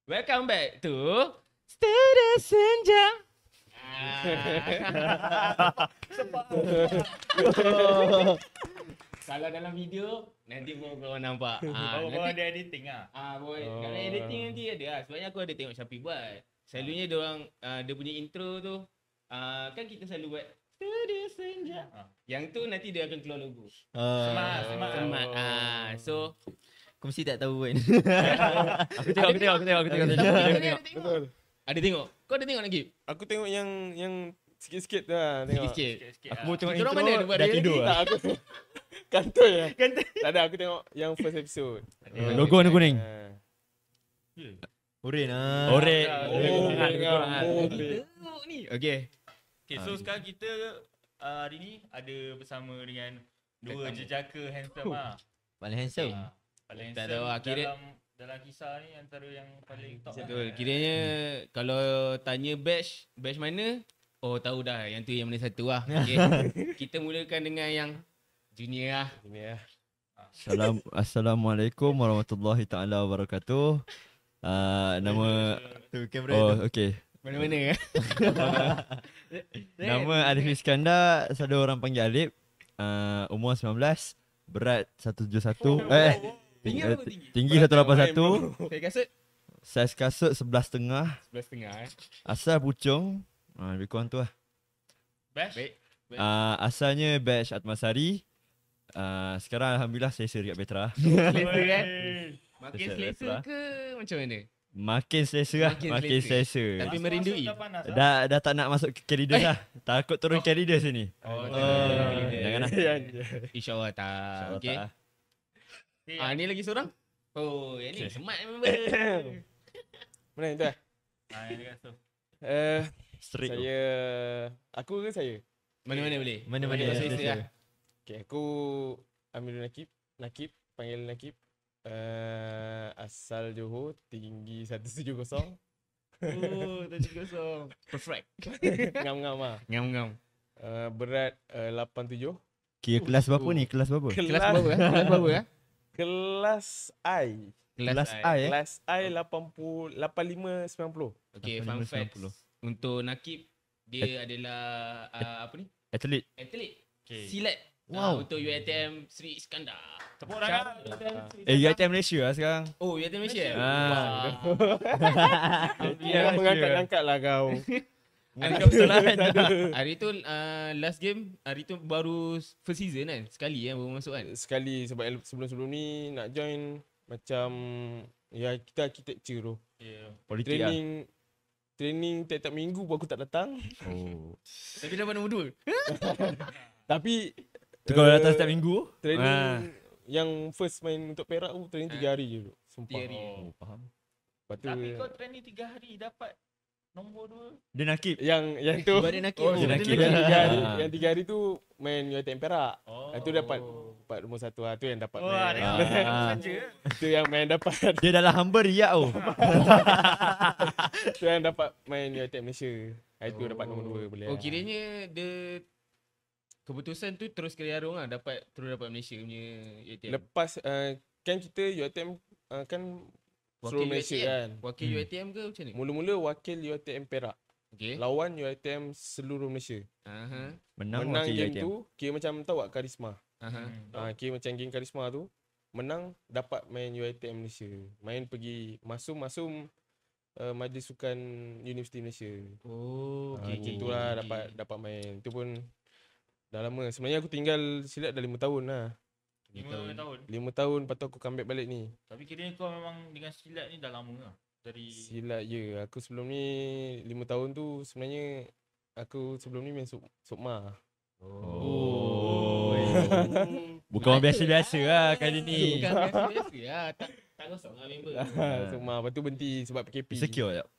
Welcome back to Studio Senja. Kalau dalam video nanti korang nampak. Bawa ada editing ah. Dalam editing nanti ada lah. Sebabnya aku ada tengok Syafiq buat. Selalunya dia punya intro tu kan kita selalu buat Studio Senja. Yang tu nanti dia akan keluar logo. Semat. So Kau mesti tak tahu kan. Aku tengok. Betul. Ada tengok. Kau ada tengok lagi? Aku tengok yang sikit-sikit lah tengok. Sikit-sikit. Aku mau tengok Kita orang intro mana ada buat dah dia tidur lagi? lah. Aku kantoi lah. Tak ada, aku tengok yang first episode. Logo warna kuning. Ah. Oren Oren. Tengok ni. Okay. Okay, so sekarang kita hari ni ada bersama dengan dua jejaka handsome ah. Paling handsome. Paling Tak handsome tahu, kira- dalam kisah ni antara yang paling top. Betul. Kiranya kalau tanya batch mana? Oh tahu dah yang tu yang mana satu lah. Okay. Kita mulakan dengan yang junior lah. Ini ya. Assalamualaikum warahmatullahi taala wabarakatuh. Nama tu kamera tu. Okey. Mana-mana. Nama Arif Iskandar, selalu orang panggil Alip. Umur 19, berat 171. Tinggi 181. Saya kasut Saiz kasut 11.5. 11.5 Asal Puchong. Lebih kurang tu lah. Bash. Baik. Asalnya batch Atmasari. Sekarang Alhamdulillah saya dekat Petra. Selesa kan? Makin Selesa, selesa lah. ke macam mana? Makin selesa lah. Makin Makin selesa. selesa. Tapi merindui. Dah tak nak masuk ke corridor lah. Takut turun corridor sini. Janganlah. InsyaAllah tak. Okay. tak. Ni lagi seorang. Oh, yang ni smart member. Mana yang tu lah? Ini kan so. Strict. Aku ke saya? Mana-mana boleh. Mana-mana Boleh selesa lah. Okay, aku Amirul Nakib, panggil Nakib. Asal Johor, tinggi 170. Oh, tadi kosong. Perfect. Ngam-ngam lah. Ngam-ngam. Berat 87. Kira kelas berapa ni? Kelas berapa? Kelas berapa? Kelas berapa? Kelas I. Kelas I Kelas I 85 90. Okay, fun 85, fact. 90. Untuk Nakib, dia adalah apa ni? Atlet. Atlet. Okay. Silat. Wow. Untuk UiTM Sri Iskandar. Tepuk tangan. UiTM Malaysia lah sekarang. Oh, UiTM Malaysia. Jangan mengangkat-angkat lah kau. Hari tu last game, hari tu baru first season kan? Sekali baru masuk kan? Sekali sebab sebelum-sebelum ni nak join macam ya kita architecture tu. Politik lah. Training tiap-tiap minggu pun aku tak datang. Oh. Tapi dapat nombor 2. Tapi Tu kalau datang setiap minggu. training yang first main untuk Perak tu training 3 hari je tu. Sumpah. 3 hari. Oh, faham. Lepas tu Tapi kau training 3 hari dapat nombor 2. Dia nakib. yang tu Baru Nakib. dia Nakib. yang 3 hari, Ah. yang 3 hari tu main UiTM Perak. Itu dapat nombor 1 lah. Tu yang dapat main. Saja. Tu yang main dapat. Dia dalam hamba riak oh. Tu yang dapat main UiTM Malaysia. Itu dapat nombor 2 boleh. Oh, kiranya dia keputusan tu terus ke Yarong lah, terus dapat Malaysia punya UiTM. Lepas kan kita UiTM kan seluruh Malaysia UiTM. kan. Wakil UiTM ke macam ni? Mula-mula wakil UiTM Perak. Okay. Lawan UiTM seluruh Malaysia. Menang Menang wakil game UiTM. tu kira macam tahu tak Karisma. Aha. Kira macam game Karisma tu menang dapat main UiTM Malaysia. Main pergi masum Majlis Sukan Universiti Malaysia. Oh, Macam tu lah dapat main. Itu pun dah lama. Sebenarnya aku tinggal silat dah 5 tahun lah. 5 tahun. 5 tahun lepas tu aku comeback balik ni. Tapi kiranya kau memang dengan silat ni dah lama lah. Dari Silat je. Aku sebelum ni 5 tahun tu sebenarnya aku sebelum ni main sukma. Oh. Bukan orang biasa-biasa lah kali ni. Bukan biasa-biasa lah. Tak kosong lah member. Sukma. Lepas tu berhenti sebab PKP. Secure tak?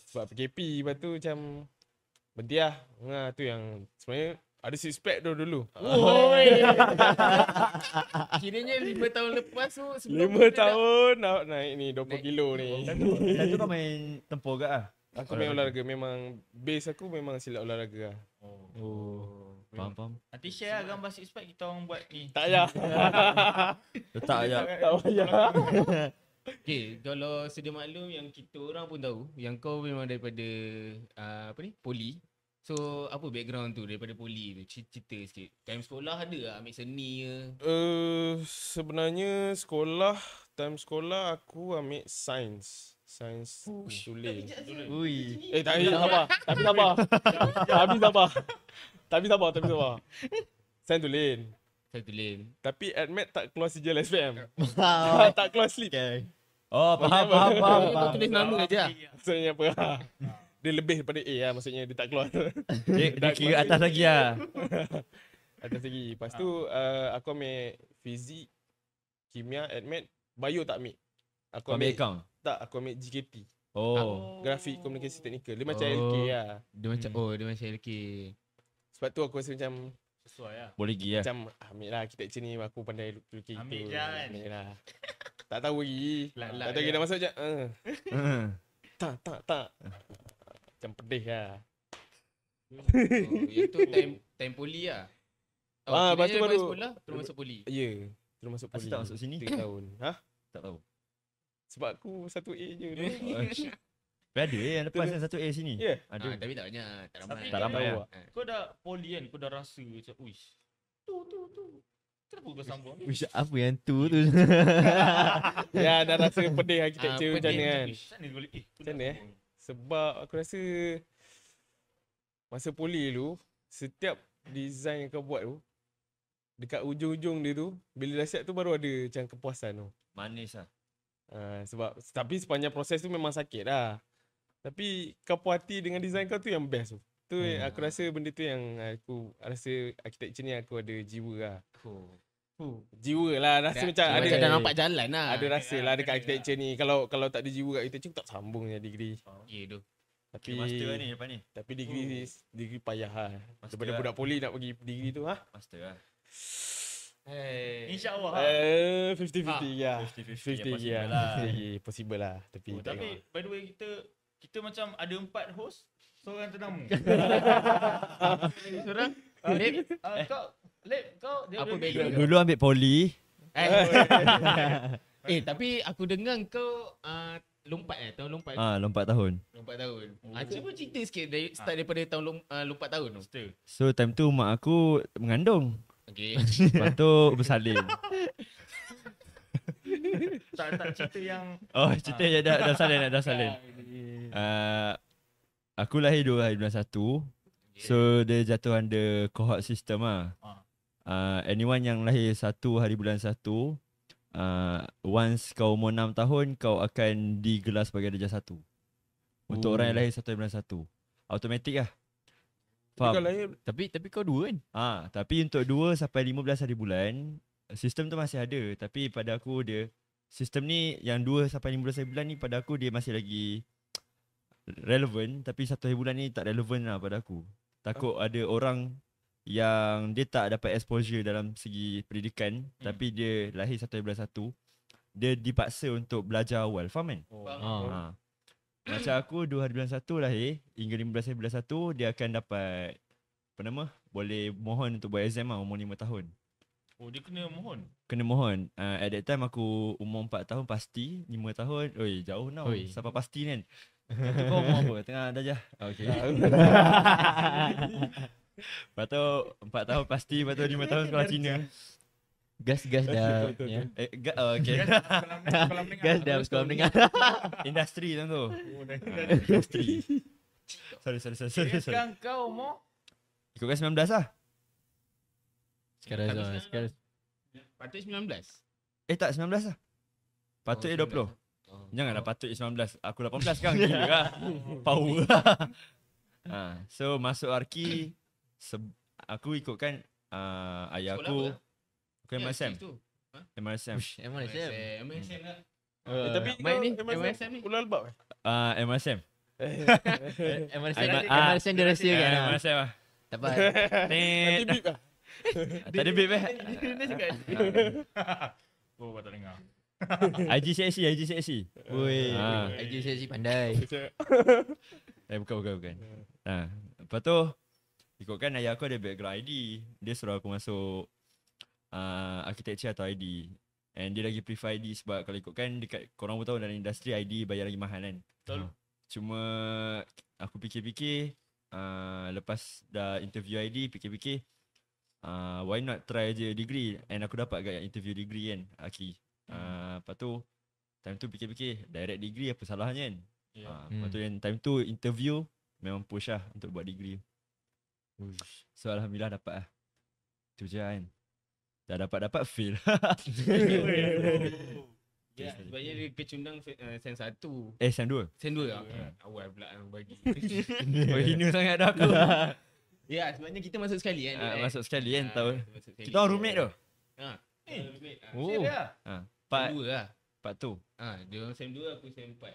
Sebab PKP lepas tu macam berhenti lah. Tu yang sebenarnya ada six pack tu dulu. Oi. Kiranya 5 tahun lepas tu 5 tahun naik ni 20 kilo ni. Satu kau main tempur ke ah? Aku main olahraga. Memang base aku memang silat olahraga lah. Faham. nanti share lah gambar six pack kita orang buat ni. Tak payah. Letak je. Tak payah. Okay, kalau sedia maklum yang kita orang pun tahu yang kau memang daripada poli. So apa background tu daripada poli tu? Cerita sikit. Time sekolah ada tak ambil seni ke? Sebenarnya time sekolah aku ambil sains tulis. Ui. Tapi sabar. Sains tulis. Saya tulis. Tapi admit tak keluar sijil SPM. Tak keluar slip. Okay. Oh, faham. Kau tulis nama aja. Maksudnya apa? Dia lebih daripada A lah, maksudnya dia tak keluar. Dia kira atas lagi lah. Atas lagi. Lepas tu aku ambil fizik, kimia, admit, bio tak ambil. Kau ambil account? Tak, aku ambil GKT. Oh. Grafik Komunikasi Teknikal. Dia macam LK lah. Dia macam LK. Sebab tu aku rasa macam Sesuai lah. Boleh pergi lah. Macam ambil lah architecture ni, aku pandai lukis Ambil gitu. je kan. Ambil lah. Tak tahu lagi. Lak-lak Tak tahu lagi je. dah masuk macam tak. Macam pedih lah. Yang tu time poli lah. Lepas tu baru sekolah terus masuk poli. Ya, terus masuk Asal poli. tak masuk sini? 3 tahun. Tak tahu. Sebab aku 1A je dulu. Tapi ada yang lepas yang 1A sini. Ya. Ada. Tapi tak banyak, tak ramai. Tapi Tak ramai tahu lah. Kau dah poli kan, kau dah rasa macam, uish. Tu. Kenapa kau sambung? Wish, apa yang tu? Ya, dah rasa pedih architecture macam ni kan. Macam mana boleh? Macam mana Sebab aku rasa masa poli dulu, setiap design yang kau buat tu, dekat ujung-ujung dia tu, bila dah siap tu baru ada macam kepuasan tu. Manis lah. Tapi sepanjang proses tu memang sakit lah. Tapi kau puas hati dengan design kau tu yang best tu. Tu aku rasa benda tu yang aku rasa architecture ni aku ada jiwa lah. Jiwa lah, rasa macam ada dah nampak jalan lah. ada rasa lah dekat architecture ni. Kalau tak ada jiwa kat architecture tak sambung je degree. Ya tu. Tapi Master lah ni lepas ni. tapi degree payah lah. Master Daripada lah. budak poli nak pergi degree tu Master lah. InsyaAllah. 50-50 ya. 50-50 50 ya. lah. Possible lah. Tapi tak Tapi by the way kita macam ada 4 host, seorang tetamu. Seorang? Kau dia Apa ada- background? Dulu ambil poli. Tapi aku dengar kau lompat tahun lompat. Lompat tahun. Lompat tahun. Cuba cerita sikit start daripada tahun lompat tahun tu. Master. So time tu mak aku mengandung. Okey. Lepas tu bersalin. Tak cerita yang Oh cerita je dah salin. Aku lahir 2021. So dia jatuh under cohort system lah. Anyone yang lahir 1 hari bulan 1, once kau umur 6 tahun kau akan digelar sebagai darjah 1. Untuk orang yang lahir 1 hari bulan 1. Automatik lah. Kau Faham? lahir Tapi kau 2 kan? Tapi untuk 2 sampai 15 hari bulan, sistem tu masih ada. Tapi pada aku sistem ni yang 2 sampai 15 hari bulan ni pada aku dia masih lagi relevan. Tapi 1 hari bulan ni tak relevan lah pada aku. Takut ada orang yang dia tak dapat exposure dalam segi pendidikan, tapi dia lahir 1 hari bulan 1, dia dipaksa untuk belajar awal. Faham kan? Macam aku 2 hari bulan 1 lahir hingga 15 hari bulan 1, dia akan dapat boleh mohon untuk buat exam lah umur 5 tahun. Oh dia kena mohon. Kena mohon. At that time aku umur 4 tahun pasti, 5 tahun. Oi, jauh now. Oi. Siapa pasti kan? Itu kau umur apa? Tengah darjah. Okay. Lepas tu 4 tahun pasti, lepas tu 5 tahun sekolah Cina. Gas dah ya. Okay. Gas dah sekolah menengah. Industri tu tu. Industri. Sorry. Sekarang kau umur Ikutkan 19 lah. Sekarang Patut 19. Tak 19 lah. Patut 20. Janganlah patut 19. Aku 18 sekarang. Gila lah. Power lah. So masuk Arki, aku ikutkan ayah aku. Aku MSM. MSM. MSM lah. tapi Baik ni, kau MSM ni. Ulul albab MSM. MSN dia rahsia kan. MSM lah. Tak apa. Nanti bip lah. Tak ada bib Dia cakap. Oh tak dengar. IGCSE. Woi. IG saya si pandai. Bukan. Lepas tu ikutkan ayah aku ada background ID. Dia suruh aku masuk architecture atau ID. And dia lagi prefer ID sebab kalau ikutkan dekat korang pun tahu dalam industri ID bayar lagi mahal kan. Betul. Cuma aku fikir-fikir lepas dah interview ID fikir-fikir why not try je degree. And aku dapat kat interview degree kan Aki. Lepas tu time tu fikir-fikir direct degree apa salahnya kan. Lepas tu time tu interview memang push lah untuk buat degree. So alhamdulillah dapat lah. Tu je kan. Dah dapat fail. Ya, sebabnya dia kecundang sen 1. Sen 2. Sen 2 lah. Awal pula yang bagi. Oh hina sangat dah aku. Ya, sebabnya kita masuk sekali kan. Masuk sekali kan tahu. Masuk sekali. Kita orang roommate tu. Roommate. Oh. Serius? Part 2 lah. tu. Dia orang sen 2, aku sen 4.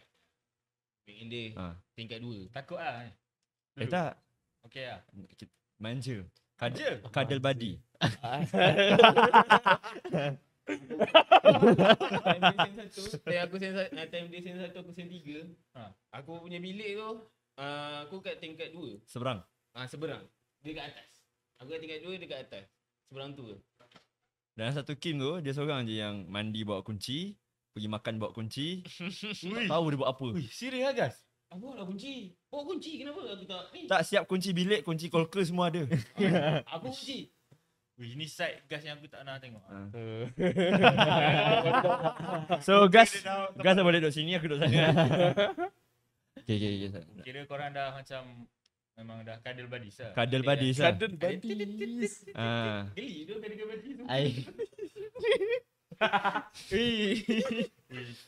Bikin dia tingkat 2. Takut lah. Tak. Okey lah. Manja. Manja? Kadal badi. Time dia sen 1 aku sen 3. Aku punya bilik tu aku kat tingkat 2. Seberang. Seberang. Dia kat atas. Aku kat tingkat 2, dia kat atas. Seberang tu. Dan satu Kim tu dia seorang je yang mandi bawa kunci, pergi makan bawa kunci. Tak tahu dia buat apa. Serius lah guys? Apa lah kunci? Bawa kunci kenapa aku tak ni? Tak siap kunci bilik, kunci kolker semua ada. Apa kunci? Ini side gas yang aku tak nak tengok. So gas boleh duduk sini, aku duduk sana. Okay. Kira korang dah macam memang dah kadal badis lah. Kadal badis lah. Kadal badis. Geli tu kadal badis tu.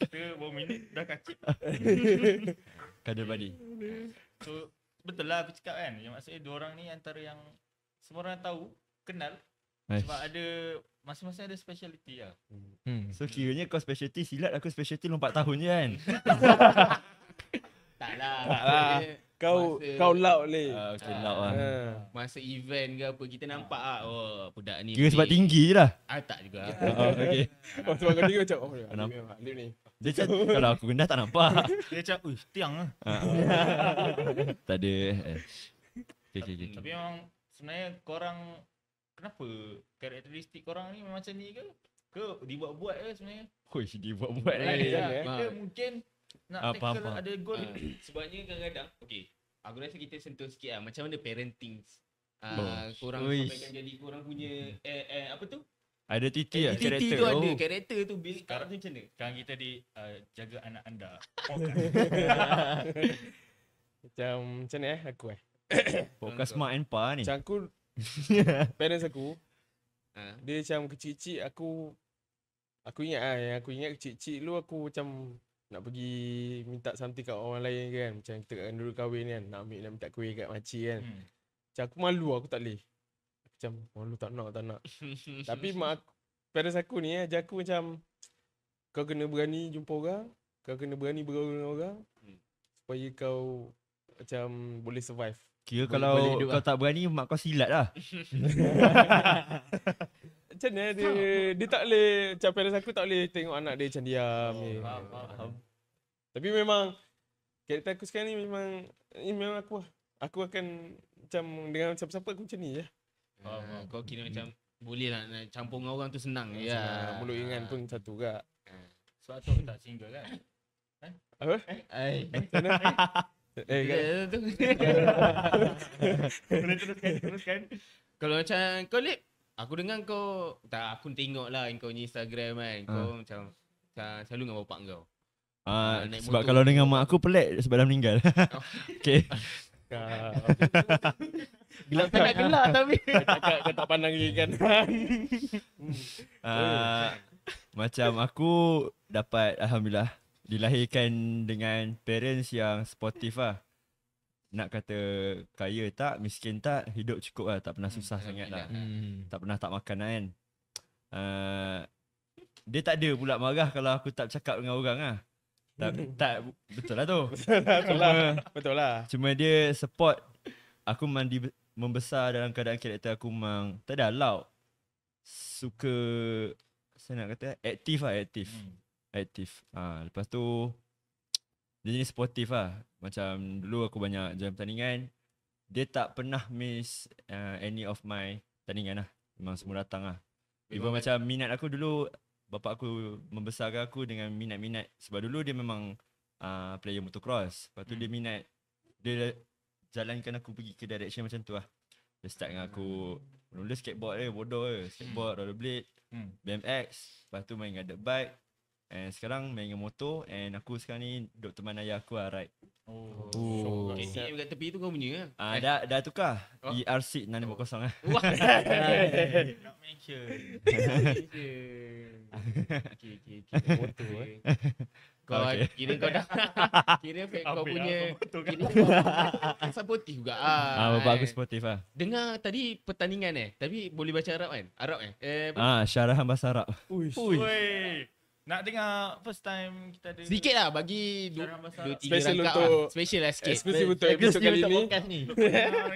Kita baru minit dah kacip. Kadal badi. So betul lah aku cakap kan. Yang maksudnya dua orang ni antara yang semua orang tahu, kenal. Sebab ada masing-masing ada speciality lah. So kiranya kau specialty silat, aku specialty lompat tahun je kan. Tak lah. Kau laut leh. Okay, laut lah. Masa event ke apa kita nampak budak ni. Kira sebab tinggi je lah. Tak juga. Okay. Sebab kau tinggi macam Nampak. ni. Dia macam kalau aku rendah tak nampak. Dia macam, tiang lah. Tak ada. Okay. Tapi memang sebenarnya korang, kenapa karakteristik korang ni memang macam ni ke? Ke dibuat-buat ke sebenarnya? Dia buat-buat Kita mungkin nak tackle faham. ada goal. Sebabnya kadang-kadang aku rasa kita sentuh sikit lah macam mana parenting. Korang Uish. sampaikan jadi korang punya apa tu? Identity lah. Identity tu ada, karakter tu build up tu macam mana? Sekarang kita jaga anak anda. Macam ni aku Podcast Mak and Pa ni. Macam aku parents aku dia macam kecil-kecil aku ingat yang aku ingat kecil-kecil dulu aku macam nak pergi minta something kat orang lain kan. Macam kita kat dulu kahwin kan, nak minta kuih kat makcik kan. Macam aku malu, aku tak boleh. Macam malu tak nak. Tapi parents aku ni ajar aku macam kau kena berani jumpa orang, kau kena berani bergaul dengan orang supaya kau macam boleh survive. Kira kalau kau tak berani, mak kau silat lah. Macam mana dia tak boleh, macam parents aku tak boleh tengok anak dia macam diam. Faham. Tapi memang karakter aku sekarang ni memang aku lah. Aku akan macam dengan siapa-siapa aku macam ni je. Kau kira macam boleh lah nak campur dengan orang tu senang. Mulut ingan pun satu juga. Sebab tu aku tak single kan? Apa? Boleh teruskan. Kalau macam kau Lip, aku dengar kau aku tengok lah kau ni Instagram kan. Kau macam selalu dengan bapak kau. Naik Sebab motor. kalau dengan mak aku pelik sebab dah meninggal. Okay. Gelap sangat gelap tapi. Kau tak pandang kiri kan. Macam aku dapat alhamdulillah dilahirkan dengan parents yang supportive lah. Nak kata kaya tak, miskin tak, hidup cukup lah. Tak pernah susah sangat lah. Tak pernah tak makan lah kan. Dia tak ada pula marah kalau aku tak bercakap dengan orang lah. Tak betul lah tu. Betul lah. Cuma dia support aku membesar dalam keadaan karakter aku memang tak ada loud. Suka saya nak kata aktif lah, aktif. Lepas tu dia jenis sportif lah. Macam dulu aku banyak join pertandingan. Dia tak pernah miss any of my pertandingan lah. Memang semua datang lah. Even macam minat aku dulu bapak aku membesarkan aku dengan minat-minat. Sebab dulu dia memang player motocross. Lepas tu dia minat, dia jalankan aku pergi ke direction macam tu lah. Dia start dengan aku mula skateboard bodoh skateboard, rollerblade, BMX. Lepas tu main dengan dirt bike. And sekarang main dengan motor. And aku sekarang ni duduk teman ayah aku lah ride. KTM kat tepi tu kau punya lah. Dah tukar Oh. ERC 650 lah. Wah. Nak mention. Okay. Motor, Kau kira kau dah kira kau Ambil punya apa betul kan? kira kau supportive juga Bapak aku sportif lah. Dengar tadi pertandingan tapi boleh baca Arab kan? Arab Syarahan bahasa Arab. Ui. Nak dengar first time kita ada sedikit lah bagi Syarahan bahasa 2-3 Arab. Special rangkap untuk- lah. Special lah sikit. Eksklusif untuk episod kali ni. ni.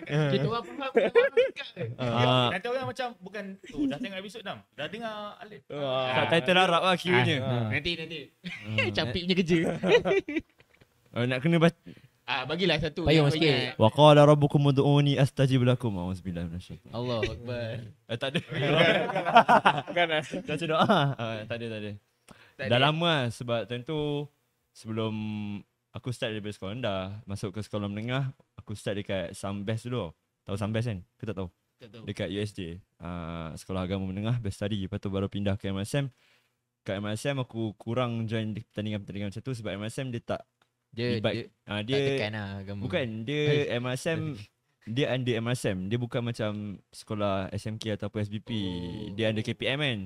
Kita orang faham orang dekat ke? Nanti orang macam bukan dah tengok episod dah. Dah dengar Alif. Title Arab lah kiranya. Nanti Capik punya kerja. Nak kena baca. Bagilah satu Payung yang kau sikit. ingat. Wa qala rabbukum ud'uni astajib lakum. Auzubillahi minasyaitanir. Allahu akbar. Tak ada. Kan Baca doa. Tak ada. Tak Dah ada. lama lah sebab time tu sebelum aku start daripada sekolah rendah, masuk ke sekolah menengah, aku start dekat Sambes dulu. Tahu Sambes kan? Kau tak tahu? Tak tahu. Dekat USJ. Sekolah agama menengah, best study. Lepas tu baru pindah ke MSM. Kat MSM aku kurang join pertandingan-pertandingan macam tu sebab MSM dia tak Dia Dia tak dia tekan lah agama. bukan dia MSM dia under MSM. Dia bukan macam sekolah SMK ataupun SBP. Dia under KPM kan.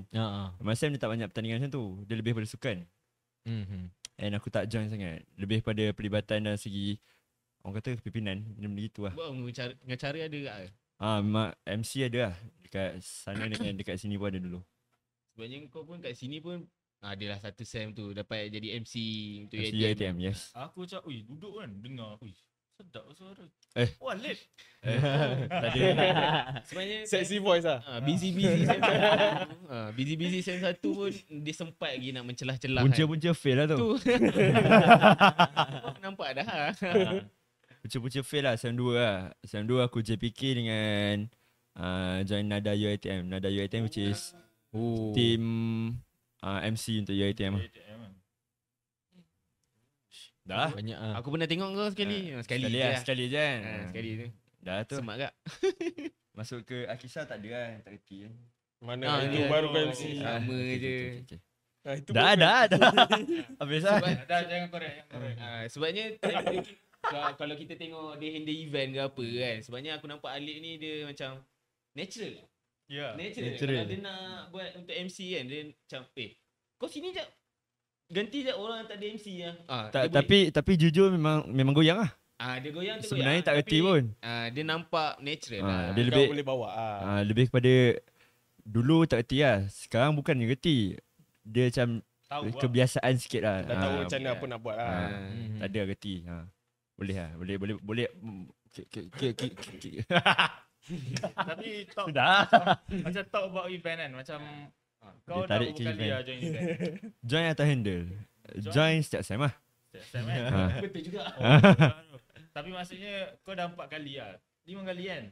MSM dia tak banyak pertandingan macam tu. Dia lebih pada sukan. And aku tak join sangat. Lebih pada pelibatan dari segi orang kata pimpinan. Benda gitu lah. Buat pengacara ada tak? Memang MC ada lah. Dekat sana dengan dekat sini pun ada dulu. Sebenarnya kau pun kat sini pun adalah satu sem tu dapat jadi MC untuk MC UiTM. UiTM, yes. Aku macam, duduk kan dengar. Sedap suara. Oh, Alif. Tadi Sebenarnya Sexy voice lah. busy sem 1. Busy sem 1 pun dia sempat lagi nak mencelah-celah. punca-punca fail lah tu. tu. Nampak dah. Punca-punca fail lah sem 2 lah. Sem 2 aku JPK dengan join Nada UiTM. Nada UiTM which is team MC untuk UiTM lah. Dah. Banyak Aku pernah tengok kau sekali. Sekali je lah. Sekali je kan. Sekali tu. Dah tu. Semak tak? Masuk ke Akisa tak ada kan. Tak reti kan. Mana itu dia baru tu. MC. Sama je. Itu Dah. Habis lah. Dah jangan korek. Sebabnya kalau kita tengok dia handle event ke apa kan. Sebabnya aku nampak Alif ni dia macam natural. Ya. Natural. Natural. Kalau dia nak buat untuk MC kan dia macam kau sini jap. Ganti jap orang tak ada MC lah. Tapi jujur memang goyang lah. Dia goyang tu Sebenarnya goyang, tak reti tapi, pun. Dia nampak natural lah. Dia Kau lebih boleh bawa lebih kepada dulu tak reti lah. Sekarang bukan dia reti. Dia macam Tahu lah. kebiasaan sikit lah. Dah tahu macam mana apa nak buat lah. Tak ada reti. Boleh lah. Boleh. Tapi talk Dah. macam talk about event kan. Macam kau Dia dah tarik berapa ke kali event. lah join event? Join atau handle? Join setiap sem lah. Setiap sem kan? Betul juga. Tapi maksudnya kau dah 4 kali lah. 5 kali kan?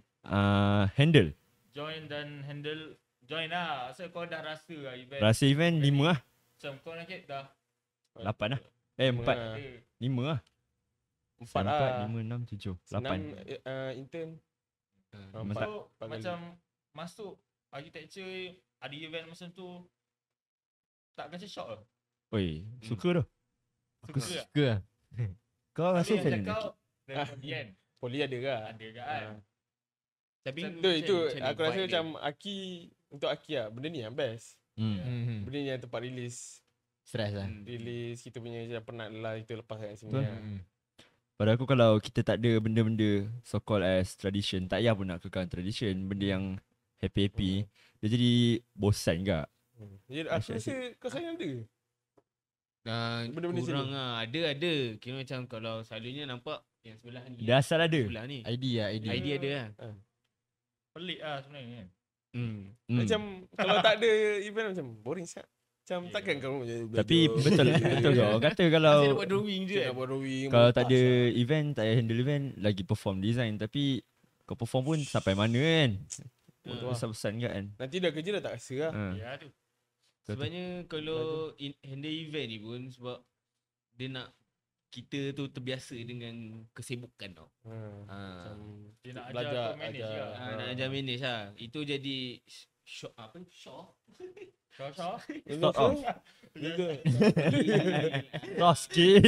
Handle. Join dan handle. Join lah. So kau dah rasa lah event. Rasa event 5 lah. Macam kau nak dah 8 lah. 4. 5 lah. 4 lah. 5, 6, 7, 8. Intern. Empat. So macam masuk architecture ada event macam tu tak macam shock ke? Oi, suka tu. Aku Suka tak? Suka lah. Kau rasa Tapi macam macam mana? kau dari poli kan? Poli ada ke? Ada ke kan? Tapi Itu macam aku ni rasa vibe macam Aki untuk Aki lah. Benda ni yang best. Hmm. Benda ni yang tempat release. Stress lah. Release kita punya macam penat lelah kita lepas kat sini. Betul. lah. Pada aku kalau kita tak ada benda-benda so called as tradition, tak payah pun nak kekalkan tradition, benda yang happy-happy, dia jadi bosan juga. Jadi aku rasa kau sayang ada. Benda-benda kurang sini. lah. Ada. Kira macam kalau selalunya nampak yang sebelah ni. Dia asal ada. Sebelah ni. ID. ID ada lah. Pelik lah sebenarnya kan? Macam kalau tak ada event macam boring siap. Macam takkan kau Tapi betul kau. Orang kata kalau Masih nak buat drawing je nak kan. buat drawing. kalau tak ada lah. event, tak payah handle event, lagi perform design. Tapi kau perform pun sampai mana kan? Betul lah. Besar-besar kan. Nanti dah kerja dah tak rasa lah. Ha. Ya tu. Sebenarnya kalau handle event ni pun sebab dia nak kita tu terbiasa dengan kesibukan tau. Macam Dia nak ajar belajar, kau manage ajar. lah. Nak ajar manage lah. Itu jadi shock apa? Shock? Syah. Start off. Juga. Soft skill.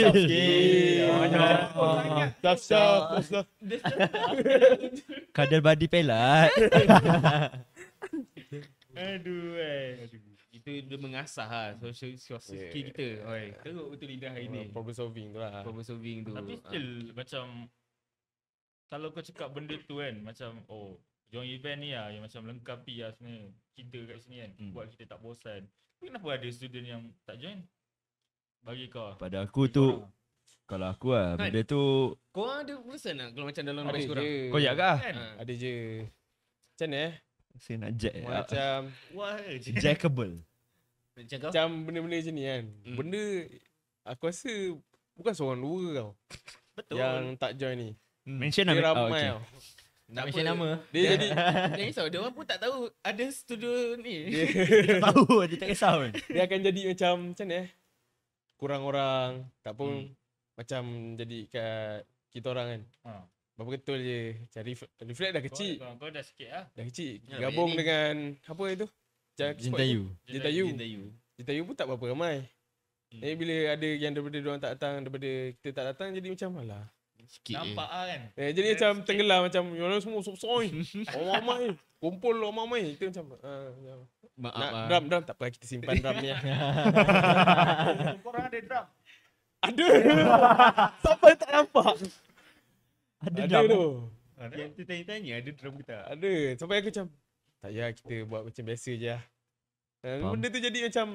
Stop. Kadar body pelat. Aduh. Itu dia mengasah lah social skill kita. Oi, teruk betul lidah hari ni. Problem solving tu lah. Problem solving tu. Tapi still macam kalau kau cakap benda tu kan macam join event ni lah yang macam lengkapi lah sebenarnya kita kat sini kan. Buat kita tak bosan. Tapi kenapa ada student yang tak join? Bagi kau. Pada aku tu, kalau aku lah, benda tu Korang ada pesan tak kalau macam dalam Ada batch korang? je. kau yak kah? Kan? Ada je. Macam mana Saya nak jack. Macam Wah. Jackable. Macam kau? Macam benda-benda macam ni kan. Benda aku rasa bukan seorang dua tau Betul. yang tak join ni. Mention Dia nama. ramai tau. Tak mention nama. Dia jadi Jangan risau, dia orang pun tak tahu ada studio ni. Dia tahu, dia tak kisah pun. dia akan jadi macam mana kurang orang tak pun macam jadi kat kita orang kan. Berapa ketul je. Macam reflect dah kecil. Kau dah sikit lah. Dah kecil. Ya, Gabung banyak ni. dengan apa itu? Jintayu. Jintayu. Jintayu. Jintayu pun tak berapa ramai. Bila ada yang daripada diorang tak datang, daripada kita tak datang jadi macam alah. Sikit Nampak lah kan. Jadi macam tenggelam macam orang semua sok-sok. Orang ramai. Kumpul orang ramai. Kita macam Maaf nak lah. drum tak apa kita simpan drum ni. Korang ada drum. Ada. Siapa yang tak nampak? Ada Ada tu. Yang tu tanya-tanya ada drum ke tak? Ada. Sampai aku macam tak payah kita buat macam biasa je lah. Benda tu jadi macam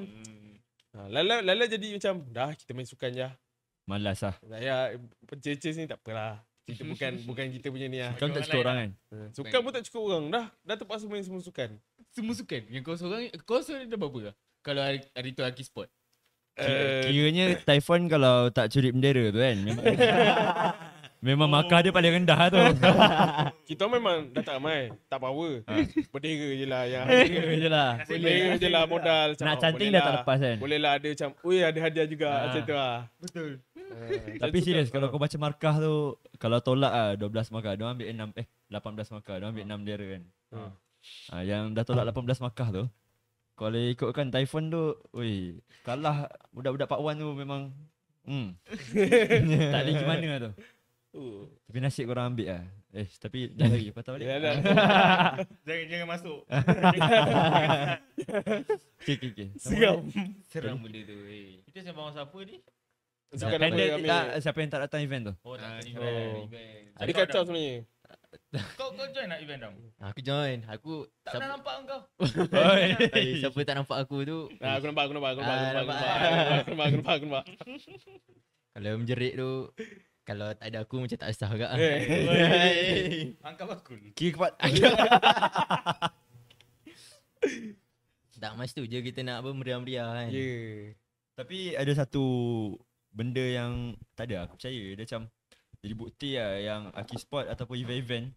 Lala jadi macam dah kita main sukan je lah. Malas lah. Tak payah penceces ni tak apalah. Kita bukan kita punya ni lah. Kau tak cukup orang kan? Sukan pun tak cukup orang. Dah terpaksa main semua sukan. Semua sukan. Yang kau seorang dah berapa lah? Kalau hari tu Aki Sport. Kiranya Typhoon kalau tak curi bendera tu kan. Memang markah dia paling rendah tu. Kita memang dah tak ramai. Tak power. Bendera je lah yang Bendera je lah. bendera je lah modal. Macam, Nak cantik boleh dah lah. tak lepas kan. Boleh lah ada macam ada hadiah juga macam tu lah. Betul. Tapi serius kalau kau baca markah tu, kalau tolak lah 12 markah, dia ambil 18 markah, dia ambil 6 bendera kan. Yang dah tolak 18 markah tu, kalau ikutkan Typhoon tu, kalah budak-budak Pak Wan tu memang tak ada gimana tu. Tapi nasib korang ambil lah. Tapi dah lagi patah balik. Jangan masuk. Okay. Seram benda tu. Kita sembang siapa ni? Sukan apa yang ambil? Siapa yang tak datang event tu? Oh tak ni. Event. Dia kacau sebenarnya. Kau join nak event dam? Aku join. Aku Tak pernah nampak kau. siapa tak nampak aku tu Aku nampak. kalau menjerit tu, kalau tak ada aku macam tak sah agak. Angkat bakul. Kira kepat. Tak masa tu je kita nak meriah-meriah kan. Ya. Tapi ada satu benda yang tak ada, aku percaya dia macam jadi bukti lah yang Aki Sport ataupun event-event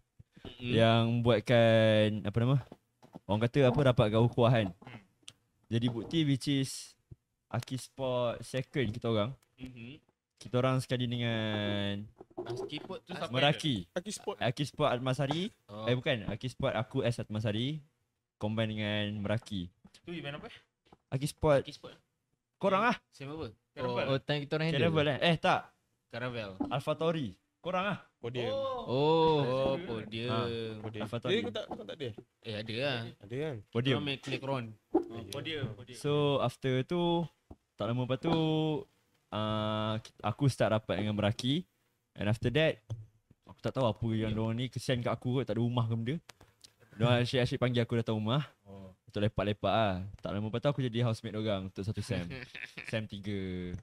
yang buatkan apa nama, orang kata apa, rapat gaul kuah kan. Jadi bukti which is Aki Sport second kita orang. Kita orang sekali dengan Skipot tu siapa? Meraki. Aki Sport. Aki Sport Atmasari. Oh. Bukan, Aki Sport aku as Atmasari combine dengan Meraki. Tu event apa? Aki Sport Aki Sport. korang lah. Same apa? Caravel. Oh, time kita orang handle. Caravel tak. Caravel. Alpha Tori. Korang lah. Podium. Oh, podium. Alpha Dia Tori. kau tak ada? Ada lah. Ada kan? Podium. Dia main click round. Podium. So after tu, tak lama lepas tu aku start rapat dengan Meraki. And after that, aku tak tahu apa yang diorang ni, kesian kat aku kot, tak ada rumah ke benda. Diorang asyik-asyik panggil aku datang rumah untuk lepak-lepak lah. Tak lama lepas tu aku jadi housemate diorang untuk satu sem. Sem 3.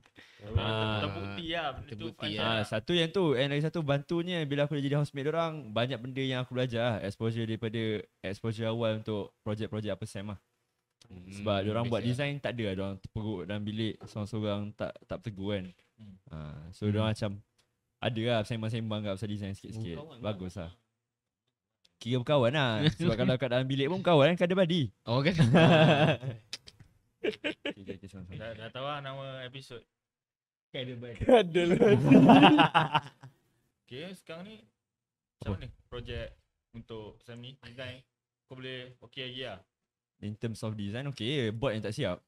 Terbukti lah benda tu. Terbukti Faiz. lah. Satu yang tu, and lagi satu bantunya bila aku dah jadi housemate diorang, banyak benda yang aku belajar lah. Exposure daripada exposure awal untuk projek-projek apa sem lah. Sebab diorang buat design tak ada lah, diorang terperuk dalam bilik seorang-seorang tak bertegur kan. So diorang macam ada lah sembang-sembang kat pasal design sikit-sikit. Bagus lah. Kira berkawan lah. Sebab kalau kat dalam bilik pun berkawan kan, kada badi. Oh kan? Dah tahu lah nama episod. Ada lah. Okay, sekarang ni macam mana projek untuk semi design? Kau boleh okey lagi lah. In terms of design, okay, bot yang tak siap.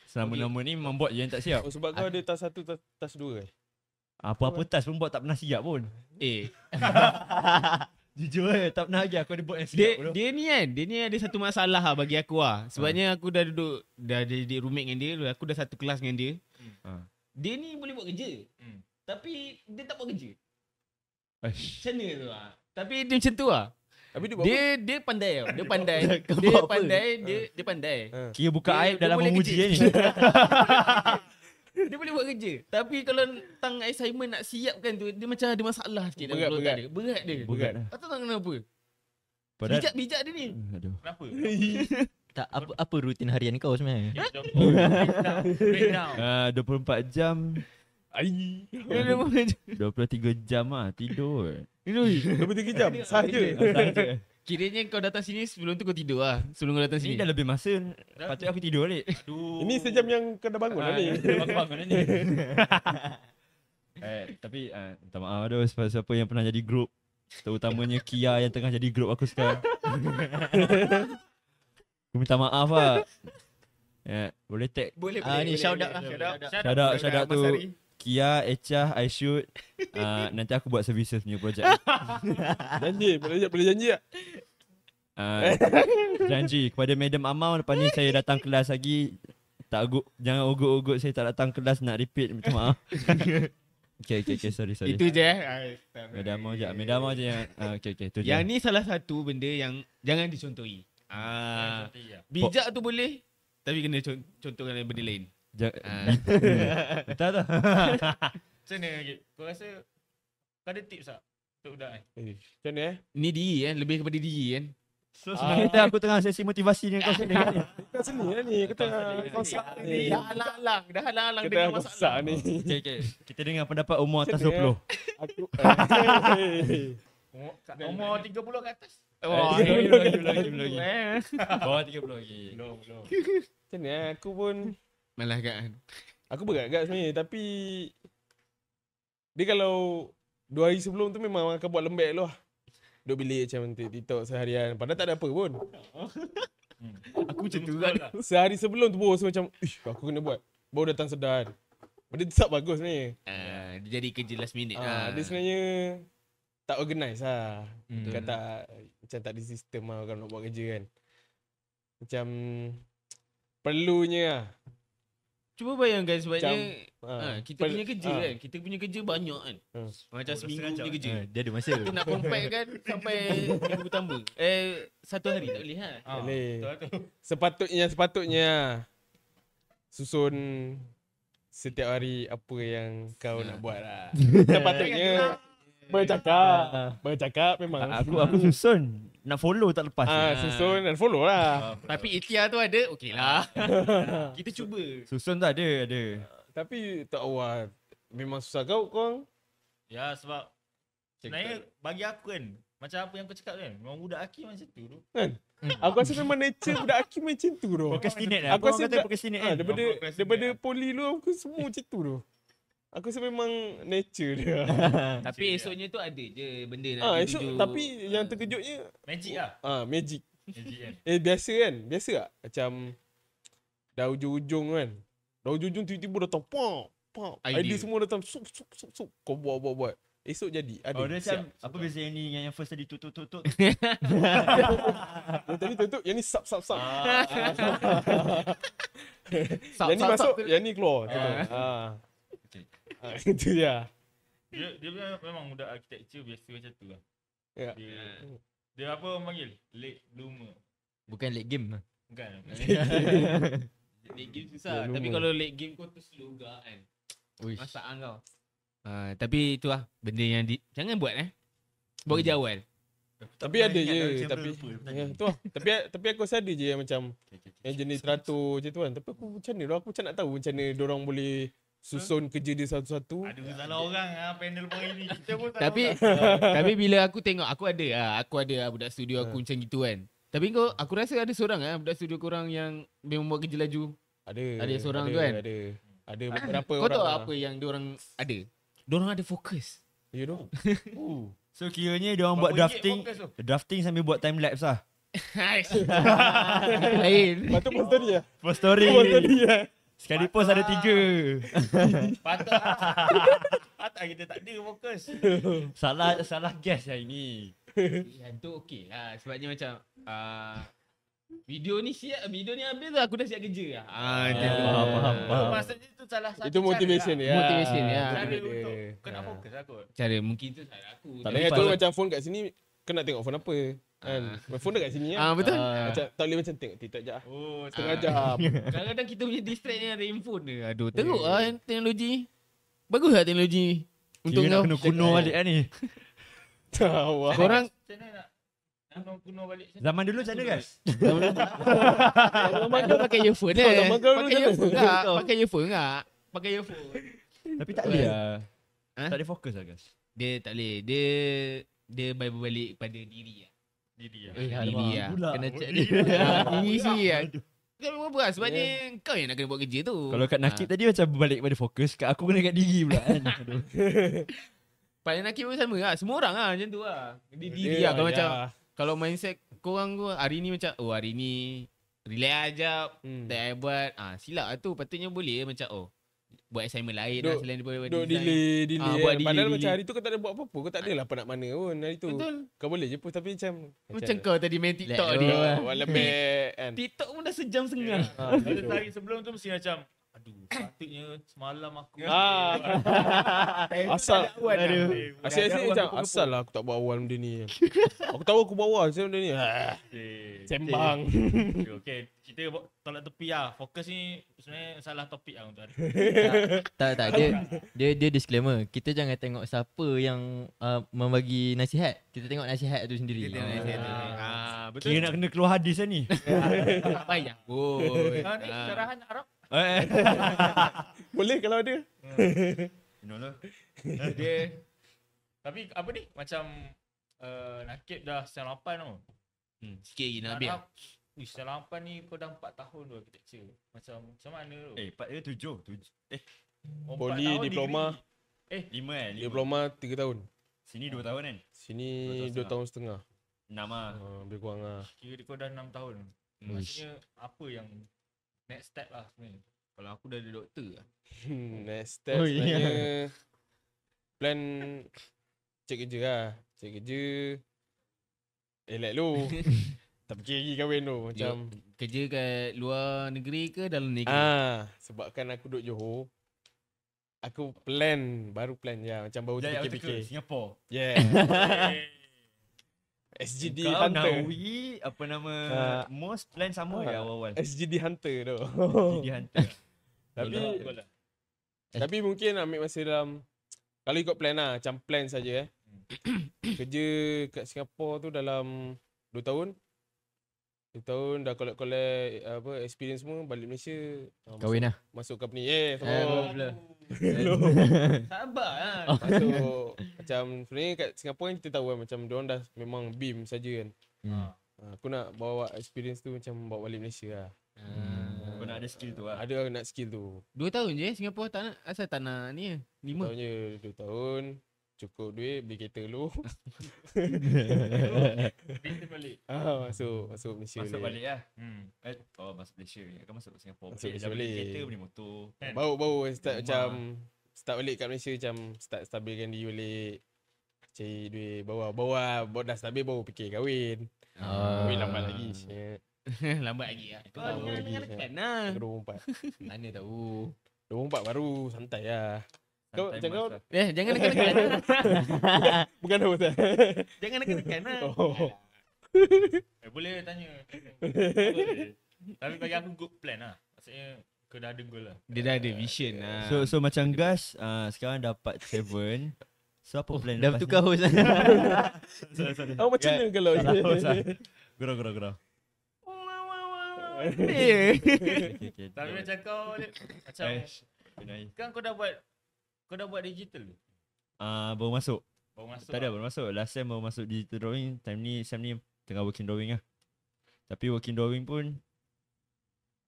Selama-lama ni memang bot je yang tak siap. Oh, sebab kau ada tas 1, tas 2 Apa-apa task pun bot tak pernah siap pun. Jujur tak pernah lagi aku ada bot yang siap bro. Dia ni ada satu masalah lah bagi aku lah. Sebabnya aku dah jadi roommate dengan dia, aku dah satu kelas dengan dia. Dia ni boleh buat kerja. Tapi dia tak buat kerja. Macam mana tu lah. Tapi dia macam tu lah. Tapi dia buat Dia pandai tau. Dia pandai. Kau Dia buat apa? pandai. Dia pandai. Kira buka Dia aib dalam boleh memuji kerja. ni. Dia boleh buat kerja. Tapi kalau tang assignment nak siapkan tu, dia macam ada masalah sikit dalam kepala Berat. dia. Berat dia. Berat. Tak tahu kenapa. Padahal Bijak dia ni. aduh. Kenapa? Tak, apa rutin harian kau sebenarnya? Okay, contoh breakdown. 24 jam, Ai. 23 jam lah tidur. 23 jam saja. Kiranya kau datang sini sebelum tu kau tidur lah. Sebelum kau datang Ini sini. dah lebih masa. Patut aku tidur balik. Aduh. Ini sejam yang kau dah bangun lah ni. Bangun ni. Tapi minta maaf tu siapa yang pernah jadi group. Terutamanya Kia yang tengah jadi group aku sekarang. Aku minta maaf lah. Boleh tag Boleh Ni shout out lah. shout out tu Kia, Echah, Aishoot. Nanti aku buat services punya projek. Janji, boleh janji tak? Janji kepada Madam Amal lepas ni saya datang kelas lagi. Jangan ugut-ugut saya tak datang kelas nak repeat. Minta maaf. Okay, sorry. Itu je Madam Amal je yang okay, tu je. Yang ni salah satu benda yang jangan dicontohi. Bijak tu boleh, tapi kena contohkan dengan benda lain. Betul tak? Macam mana lagi? Kau rasa kau ada tips tak untuk budak ni? Macam mana Ni diri kan, lebih kepada diri kan. So sebenarnya aku tengah sesi motivasi dengan kau sini kan. Kau sini lah ni. Kau tengah kosak ni. Dah halang-halang Kita dengan dah kosak masalah. ni. Okay. Kita dengar pendapat umur atas Macam 20. Aku Umur 30 ke atas? Wah, belum lagi. Bawah 30 lagi. Belum. Macam mana aku pun Malah kan. aku berat agak sebenarnya tapi dia kalau 2 hari sebelum tu memang akan buat lembek dulu lah. Duduk bilik macam TikTok seharian padahal tak ada apa pun. Aku macam tu kan. Sehari sebelum tu baru rasa macam aku kena buat. Baru datang sedar. Benda tu tak bagus sebenarnya. Dia jadi kerja last minute Dia sebenarnya tak organize lah. Kan tak macam tak ada sistem lah kalau nak buat kerja kan. Macam perlunya lah. Cuba bayangkan sebabnya kita per- punya kerja kan. Kita punya kerja banyak kan. Macam seminggu punya kerja. Dia ada masa. Kita nak compact kan sampai minggu pertama. 1 hari tak boleh kan. Boleh. Betul. Sepatutnya susun setiap hari apa yang kau nak buat lah. Sepatutnya bercakap memang. Aku susun. Nak follow tak lepas. Susun dan follow lah. Tapi ikhtiar tu ada, okey lah. Kita cuba. Susun tu ada. Tapi tak tahu lah. Memang susah kau. Ya sebab sebenarnya bagi aku kan macam apa yang kau cakap kan, memang budak Aki macam tu tu. Kan? Aku rasa memang nature budak Hakim macam tu tu. Procrastinate lah. Aku Aku rasa rasa budak- procrastinate kan. Daripada poli lu aku semua macam tu tu. Aku rasa memang nature dia. Tapi esoknya tu ada je benda nak Esok dituju. tapi yang terkejutnya Magic lah. magic. Magic kan. Biasa kan? Biasa tak? Macam dah ujung-ujung kan. Dah ujung-ujung tiba-tiba datang pop. Idea semua datang sup. Kau buat. Esok jadi. Ada. Oh dia macam siap. apa beza yang ni yang first tadi tut. Yang tadi tutup, yang ni sap. Sap, Yang ni sap, masuk, sap. yang ni keluar. Itu je. Dia memang budak architecture biasa macam tu lah. Ya. Dia apa orang panggil? Late bloomer. Bukan late game lah. Bukan. Late game susah. Belum Tapi lah. kalau late game kau tu slow juga kan. Uish. Masakan kau. Tapi itu lah benda yang jangan buat Buat kerja awal. Tapi ada je. Tapi ya, tu lah. Tapi aku rasa ada je yang macam yang jenis teratur je tu kan. Tapi aku macam mana? Aku macam nak tahu macam mana diorang boleh susun kerja dia satu-satu. Ada salah orang panel pagi ni. Kita pun tak Tapi tahu. tapi bila aku tengok aku ada budak studio aku macam gitu kan. Tapi aku rasa ada seorang budak studio korang yang memang buat kerja laju. Ada seorang tu kan? Ada beberapa Kau orang. tahu apa yang diorang ada? Diorang ada fokus. You know? So kiranya dia orang buat Berapa ringgit drafting, fokus tu? drafting sambil buat time lapse lah. Lain. Patut post story lah. Post story. Post story lah. Sekali post ada 3. Patut patut kita tak ada fokus. Salah guess lah ini. Yang tu okey lah. Sebabnya macam video ni habis tu aku dah siap kerja lah. faham. Maksudnya tu salah satu Itu motivation cara dia. Motivation dia. lah. Cara Dia. untuk kau nak fokus lah kot. Cara mungkin tu salah aku. Tak Tapi payah tu kalau- macam phone kat sini, kau nak tengok phone apa kan. Phone dekat sini kan. betul. Macam tak boleh macam tengok TikTok je lah. Oh, Setengah jam. Kadang-kadang kita punya distract ni ada handphone dia. Aduh, teruk lah teknologi. Bagus lah teknologi. Untuk Kira nak kau. kena kuno balik kan ni. Wah. Korang macam mana nak kuno balik macam Zaman dulu macam mana guys? kau pakai earphone Zaman kau dulu Pakai macam earphone tak? Pakai earphone tak? Pakai earphone. Tapi tak boleh lah. Ha? Tak boleh fokus lah guys. Dia tak boleh. Dia berbalik pada diri lah. diri lah. Diri lah. Kena check Diri dia. Diri sendiri lah. Kau apa lah sebabnya kau yang nak kena buat kerja tu. Kalau kat Nakib tadi macam berbalik pada fokus, kat aku kena kat diri pula kan. Aduh. Pada Nakib pun sama lah. Semua orang lah macam tu lah. Diri Ya, lah. Kalau ya. macam kalau mindset korang tu hari ni macam hari ni relax ajap. Tak payah buat. Silap lah tu. Patutnya boleh macam buat assignment lain lah selain daripada Duk design. delay buat kan. delay, Padahal delay. macam hari tu kau tak ada buat apa-apa. Kau tak ada lah penat mana pun hari tu. Betul. Kau boleh je post tapi Macam kau tadi main TikTok Lag ni. tu. lebih kan. TikTok pun dah sejam setengah. Ada hari sebelum tu mesti macam aduh, sepatutnya semalam aku Asal Asyik-asyik macam Aku asal lah aku tak buat awal benda ni. Aku tahu aku buat awal macam benda ni. Sembang. Okay, kita tolak tepi lah. Fokus ni sebenarnya salah topik lah untuk hari. Tak dia disclaimer. Kita jangan tengok siapa yang membagi nasihat. Kita tengok nasihat tu sendiri. Betul. Kira nak kena keluar hadis lah ni. Tak payah pun. Ni syarahan Arab. Boleh kalau ada. You know lah. Dia Tapi apa ni? Macam Nakib dah 98 tau. sikit lagi nak habis. Wih, 98 ni kau dah 4 tahun tu architecture. Macam mana tu? 4 ke 7? Oh, 4 Poli, tahun diploma. degree. 5 kan? Diploma 3 tahun. Sini 2 tahun kan? Sini 2 2 tahun setengah. 6 lah. Lebih kurang lah. Kira kau dah 6 tahun. Maksudnya apa yang next step lah sebenarnya? Kalau aku dah ada doktor lah. Next step Oh, sebenarnya plan cek kerja lah. Cek kerja elak lu. Tak fikir lagi kahwin tu macam Kerja kat luar negeri ke dalam negeri? sebabkan aku duduk Johor. Aku baru plan je macam baru terfikir-fikir. Singapore. Yeah. SGD Kau Hunter. Nawi apa nama most plan sama Ah. ya awal-awal. SGD Hunter tu. Jadi hantar. Tapi Betul lah. tapi mungkin ambil masa dalam kalau ikut plan lah, macam plan saja Kerja kat Singapore tu dalam 2 tahun. 2 tahun dah collect experience semua balik Malaysia. Kahwin lah. Masuk company. Sabar lah. Masuk macam sebenarnya kat Singapore kan kita tahu kan macam diorang dah memang beam saja kan. Aku nak bawa experience tu macam bawa balik Malaysia lah. Kau nak ada skill tu lah. Ada nak skill tu. 2 tahun je Singapura tak nak. Asal tak nak ni 5. Tahunnya 2 tahun. Cukup duit beli kereta dulu. Return balik. Masuk Malaysia Masuk balik lah. Hmm. Masuk Malaysia. Kan masuk Singapore. Masuk Malaysia Dah beli balik. kereta, beli motor. Kan? Baru start Rumah. macam start balik kat Malaysia macam start stabilkan diri balik. Cari duit bawa dah stabil baru fikir kahwin. Kahwin lambat lagi. Shit. Lambat lagi lah. Kau Lambat jangan lagi, tekan lah. Aku 24. Mana tahu. 24 baru santai lah. Kau Santai macam kau masa. Jangan tekan-tekan. bukan dah betul. Jangan tekan lah. Oh. Boleh tanya. Boleh. Tapi bagi aku good plan lah. Maksudnya kau dah ada goal lah. Dia dah ada vision lah. So macam Gas sekarang dapat 7. So apa plan Dah lepas tukar ni? host. Oh macam mana kalau Gerau. Okay. Tapi macam kau macam kan kau dah buat digital tu. Baru masuk. Baru masuk. Tak ada baru masuk. Last sem baru masuk digital drawing. Sem ni tengah working drawing lah. Tapi working drawing pun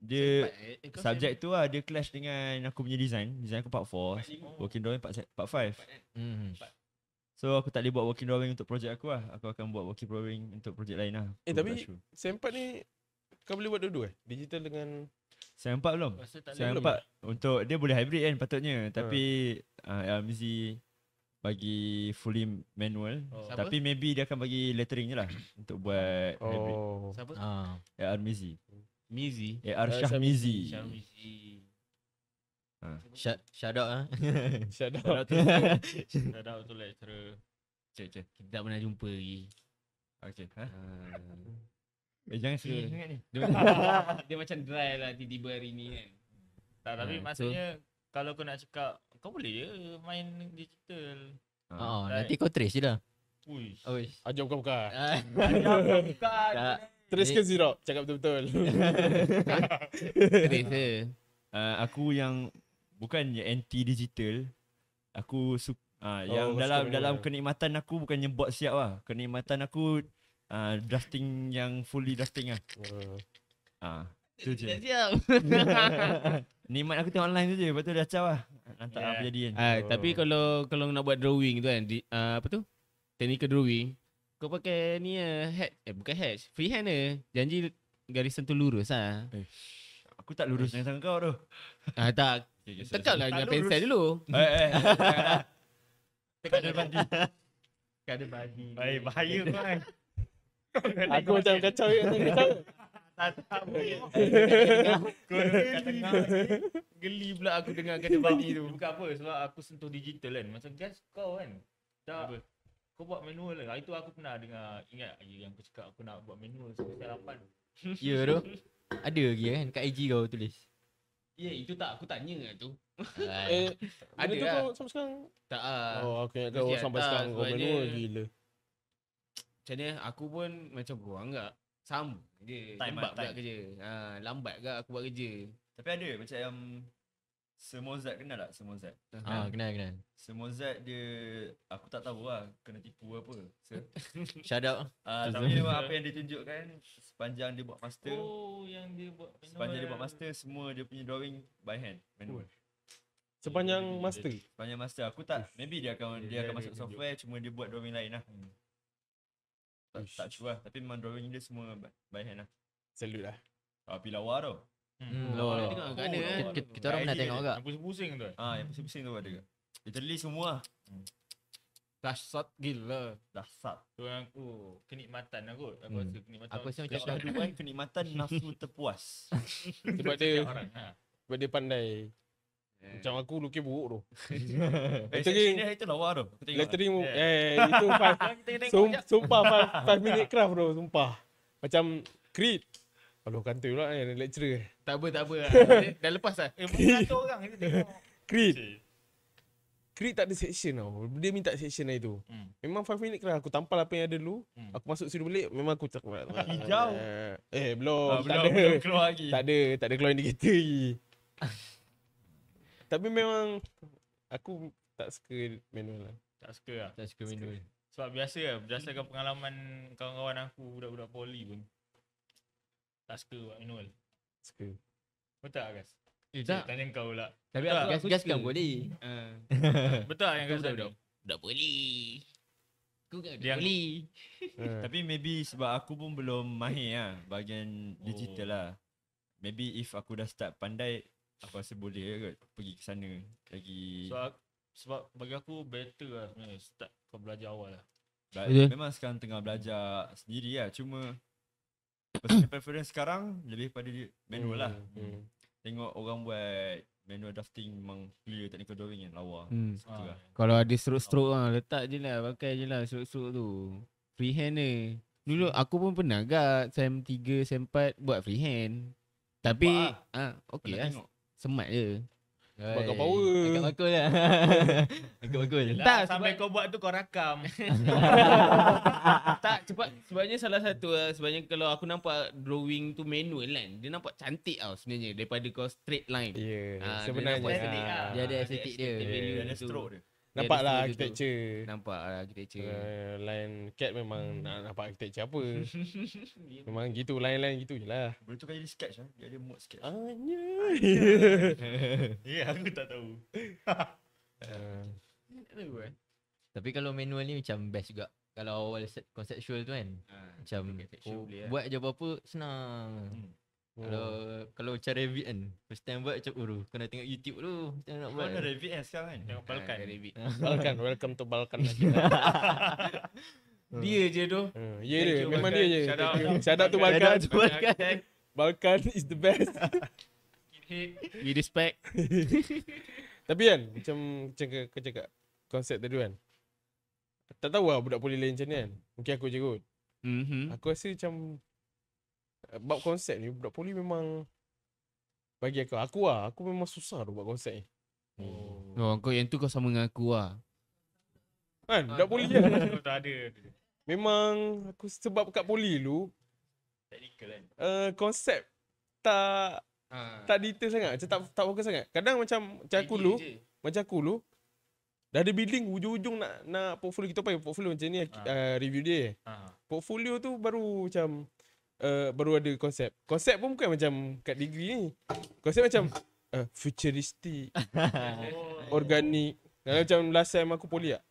Dia Kau subjek tu lah dia clash dengan aku punya design. Design aku part 4, working drawing part 5. So aku tak boleh buat working drawing untuk projek aku lah. Aku akan buat working drawing untuk projek lain lah. Aku Tapi tak sure. Sem 4 ni kau boleh buat dua-dua Digital dengan Sem 4 belum. Rasa tak Sem boleh. 4 untuk dia boleh hybrid kan patutnya. Tapi LMZ bagi fully manual. Oh. Siapa? Tapi maybe dia akan bagi lettering je lah untuk buat hybrid. Oh Siapa? AR Mizi. Mizi. AR Shah Shah Mizi. Syarmizi. Shout out Shut up. Tak ada tu lecturer. Cek. Kita tak pernah jumpa lagi. Okay. Jangan serius sangat ni. Dia macam dry lah tiba-tiba hari ni kan. Tak, tapi So- maksudnya kalau kau nak cakap kau boleh je main digital. nanti kau trace je lah. Ui. Jom kau buka. Tak. Terus ke Zero? Cakap betul-betul. Trace je. Aku yang bukan yang anti digital. Aku yang kau suka dalam manual. kenikmatan aku bukannya buat siap lah. Kenikmatan aku drafting yang fully drafting lah. Tu je. Dah siap. Nikmat aku tengok online tu je. Lepas tu dah caw lah. Nanti apa jadi kan. Tapi kalau nak buat drawing tu kan, apa tu? Technical drawing. Kau pakai ni hat, bukan hatch, freehand janji garisan tu lurus lah. Aku tak lurus dengan tangan kau tu. Tak. Okay, Tekak lah dengan lurus. pensel dulu. Tekan ada badi. Tekan ada badi. Baik, bahaya kau kan. Aku macam kacau je. Geli pula aku dengar kata badi tu. Bukan apa sebab aku sentuh digital kan. Macam guys kau kan. Dah kau buat manual lah. Itu aku pernah dengar. Ingat yang aku cakap aku nak buat manual semester 8. Ya tu. Ada lagi kan kat IG kau tulis. Ya, itu tak aku tanya lah tu. Benda Ada tu lah. kau sampai sekarang? Tak ah. Oh aku ingat kau Mesti sampai tak, sekarang kau sebabnya- manual gila. Macam mana aku pun macam korang enggak. Sama je. Time Lambat lah, pula time. kerja. Lambat ke aku buat kerja. Tapi ada macam Semozat kenal tak Semozat? Kenal. Semozat dia aku tak tahu lah kena tipu apa. Shout out. Tapi apa yang dia tunjukkan sepanjang dia buat master, Oh yang dia buat manual. sepanjang dia buat master semua dia punya drawing by hand manual. Sepanjang master. Sepanjang master aku tak maybe dia akan masuk software cuma dia buat drawing lain lah. Tak sure lah tapi memang drawing dia semua by hand lah. Salute lah. Tapi lawa tau. Lawa nak tengok kat ada kan. Kita orang pernah tengok juga. Yang pusing-pusing tu. Yang pusing-pusing tu ada. Literally semua lah. Dahsyat gila. Dahsyat. Tu yang aku kenikmatan lah kot. Aku rasa kenikmatan. Aku rasa macam Kesyahduan kenikmatan nafsu terpuas. Sebab dia orang. sebab dia pandai. Macam aku lukis buruk tu. Section dia itu lawa tu. Aku tengok. Lettering itu sumpah 5 minute craft tu sumpah. Macam Creed. Aduh kantoi pula lecturer. Tak apa. Dah lepas lah. Satu orang kita tengok. Creed tak ada section tau. Dia minta section lah itu. Memang 5 minute craft. Aku tampal apa yang ada dulu. Aku masuk studio balik. Memang aku cakap. Hijau. Belum. Tak ada. belum keluar lagi. Tak ada keluar indicator lagi. Tapi memang aku tak suka manual lah. Tak suka lah. Tak suka manual. Sebab biasa lah. Berdasarkan pengalaman kawan-kawan aku. Budak-budak poli pun. Tak suka buat manual. Suka. Betul tak guys? Tak. Tanya kau pula. Tapi Tak, aku Gas kan suka. boleh. Betul tak yang kau Betul. cakap? Dah boleh. Aku kan Dia dah boleh. Tapi maybe sebab aku pun belum mahir lah bahagian digital lah. Maybe if aku dah start pandai, aku rasa boleh kot pergi ke sana lagi. Sebab bagi aku better lah sebenarnya. Start kau belajar awal lah. Betul. Memang sekarang tengah belajar sendiri lah. Cuma personal preference sekarang lebih pada manual lah. Tengok orang buat manual drafting memang clear technical drawing yang lawa. Suka lah. Kalau ada stroke-stroke letak je lah, pakai je lah stroke-stroke tu. Freehand ni. Dulu aku pun pernah agak SEM 3, SEM 4 buat freehand. Tapi okey Pernah lah. tengok. Semat je. Bakal power. Agak bakul lah. Agak bakul. Tak, sampai kau buat tu kau rakam. Tak, sebabnya salah satu sebabnya kalau aku nampak drawing tu manual kan, dia nampak cantik tau sebenarnya daripada kau straight line. Ya, Dia sebenarnya. nampak sedih lah. Dia ada estetik dia. value Dia ada tu. stroke dia. Nampak ada lah feel tu. architecture. Nampak lah architecture. Line CAD memang nak nampak architecture apa. Memang gitu, line-line gitu je lah. Boleh tukar jadi sketch lah. Dia ada mode sketch. Ya, aku tak tahu. Tapi kalau manual ni macam best juga. Kalau awal conceptual tu kan. Macam buat je apa-apa senang. Kalau macam Revit kan, first time buat macam kena tengok YouTube dulu macam nak buat. Mana Revit sekarang kan? Tengok Balkan. Balkan, welcome to Balkan. Dia je tu. Ya Thank dia, you, memang Balkan. dia je. Shout out. Shout out to Balkan. Balkan. Balkan is the best. We respect. Tapi kan, macam kau cakap konsep tadi kan. Tak tahu lah budak poli lain macam ni kan. Mungkin aku je kot. Aku rasa macam bab konsep ni budak poli memang bagi aku memang susah tu buat konsep ni. Oh, kau yang tu kau sama dengan aku lah. Kan, budak poli kan. Aku tak ada. Memang aku sebab kat poli dulu Technical kan. konsep tak detail sangat, macam tak fokus sangat. Kadang macam aku dulu dah ada building hujung-hujung nak portfolio kita pakai portfolio macam ni review dia. Portfolio tu baru macam baru ada konsep. Konsep pun bukan macam kat degree ni. Konsep macam futuristic, organik. Macam last time aku poli tak.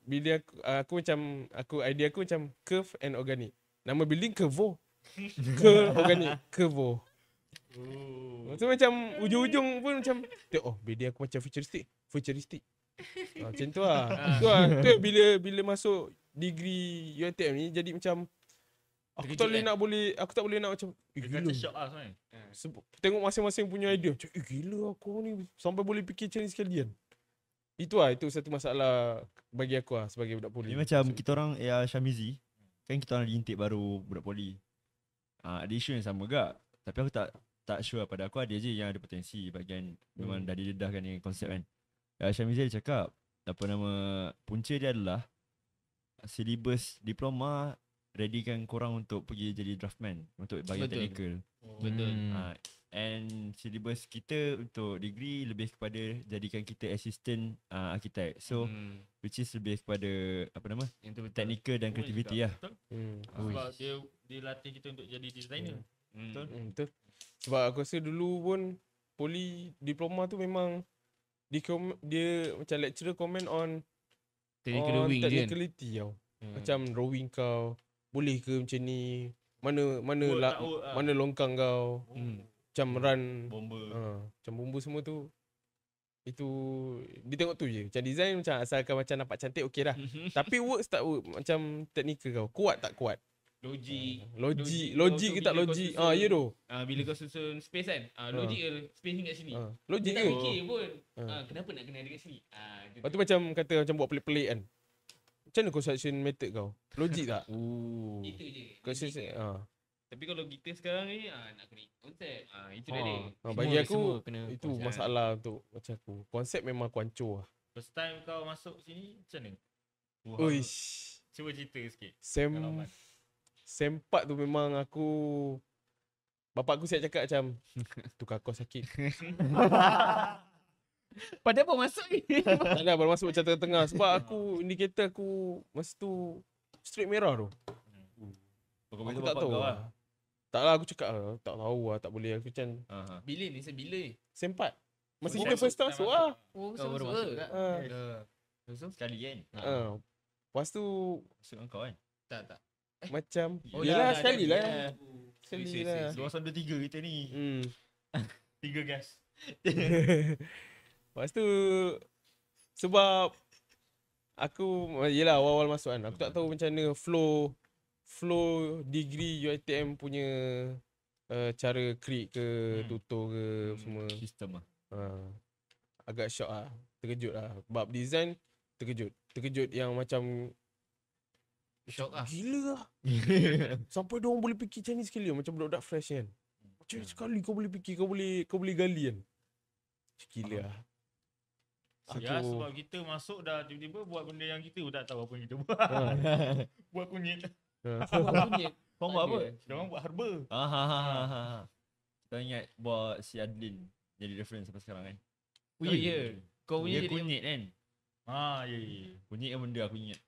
Bila aku idea aku macam curve and organic. Nama building Curvo. Organic, Curvo. So macam ujung-ujung pun macam building aku macam futuristic. Macam tu lah. Tu bila masuk degree UiTM ni jadi macam aku tak boleh nak macam Dia gila. shock lah sebenarnya. Tengok masing-masing punya idea macam gila aku ni sampai boleh fikir macam ni sekalian. Itu satu masalah bagi aku lah sebagai budak poli. Dia macam kita orang Syamizi. Kan kita orang diintip baru budak poli. Ada isu yang sama juga. Tapi aku tak sure, pada aku ada je yang ada potensi bahagian memang dah didedahkan dengan konsep kan. Syamizi dia cakap punca dia adalah silibus diploma readykan korang untuk pergi jadi draftman untuk bahagian Betul. technical. Betul. And syllabus kita untuk degree lebih kepada jadikan kita assistant architect. So which is lebih kepada Yang tu betul. technical dan creativity lah. Betul. Hmm. Sebab dia latih kita untuk jadi designer. Betul. Sebab aku rasa dulu pun poli diploma tu memang dia macam lecturer comment on Technical drawing je kan. technicality tau. Macam drawing kau boleh ke macam ni? Mana longkang kau? Macam run Bomber. macam bumbu semua tu. Itu dia tengok tu je. Macam design macam asalkan macam nampak cantik okey dah. Tapi works tak work macam technical kau. Kuat tak kuat? Logik ke tak logik? Ya tu. Bila kau susun space kan, logik ke space ni kat sini. Logik Dia ke? tak fikir pun. Kenapa nak kena ada kat sini? Lepas tu macam kata macam buat pelik-pelik kan. Macam mana construction method kau? Logik tak? Itu je. Construction Tapi kalau kita sekarang ni nak kena konsep. Itu dah dia. bagi aku semua kena itu konsep. masalah untuk macam aku. Konsep memang aku hancur lah. First time kau masuk sini macam mana? Uish. Cuba cerita sikit. Sem 4 tu memang aku bapak aku siap cakap macam tukar kos sakit. Pada apa masuk ni? Tak ada baru masuk macam tengah-tengah sebab aku indikator aku masa tu straight merah tu. Aku tak tahu lah. Tak lah aku cakap tak tahu lah tak boleh aku macam Bila ni? Bila ni? sem 4. Masih First kita first time masuk lah. Oh, Kau baru masuk juga. Sekali kan. Lepas tu Masuk dengan kau kan. Tak. macam Oh, yelah dah, sekali dah, lah. dah. Sekali Sweet, lah. sweet, 2 kita ni. 3 gas. Lepas tu sebab aku yelah awal-awal masuk kan aku tak tahu macam mana flow degree UiTM punya cara create ke tutor ke semua. Sistem lah. Agak shock lah. Terkejut lah. Bab design terkejut yang macam Shock lah. gila lah. Sampai dia orang boleh fikir macam ni sekali macam budak-budak fresh kan. Macam sekali kau boleh fikir, kau boleh gali kan. Gila lah. Ya sebab kita masuk dah tiba-tiba buat benda yang kita pun tak tahu apa yang kita buat. Buat kunyit. Kau buat apa? Kita orang buat harba. Kau ingat buat si Adlin jadi reference sampai sekarang kan? Oh ya. Kau punya Dia jadi kunyit kan. Ya. Bunyi yang benda aku ingat.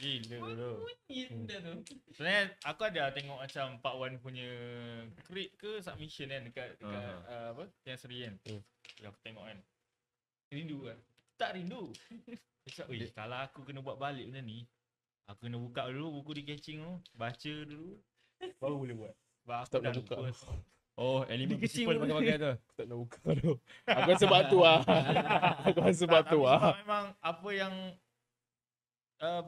Gila tu. Benda tu. Sebenarnya aku ada tengok macam Part 1 punya create ke submission kan dekat apa yang seri kan. Aku tengok kan. Rindu kan? Tak rindu. Macam, kalau aku kena buat balik benda ni, aku kena buka dulu buku di catching tu, baca dulu, baru boleh buat. Sebab aku Tak dah nak buka. lupa. Oh, elemen principle pakai-pakai tu. Aku tak nak buka tu. Aku rasa sebab tu lah. Aku rasa sebab tu lah. Memang apa yang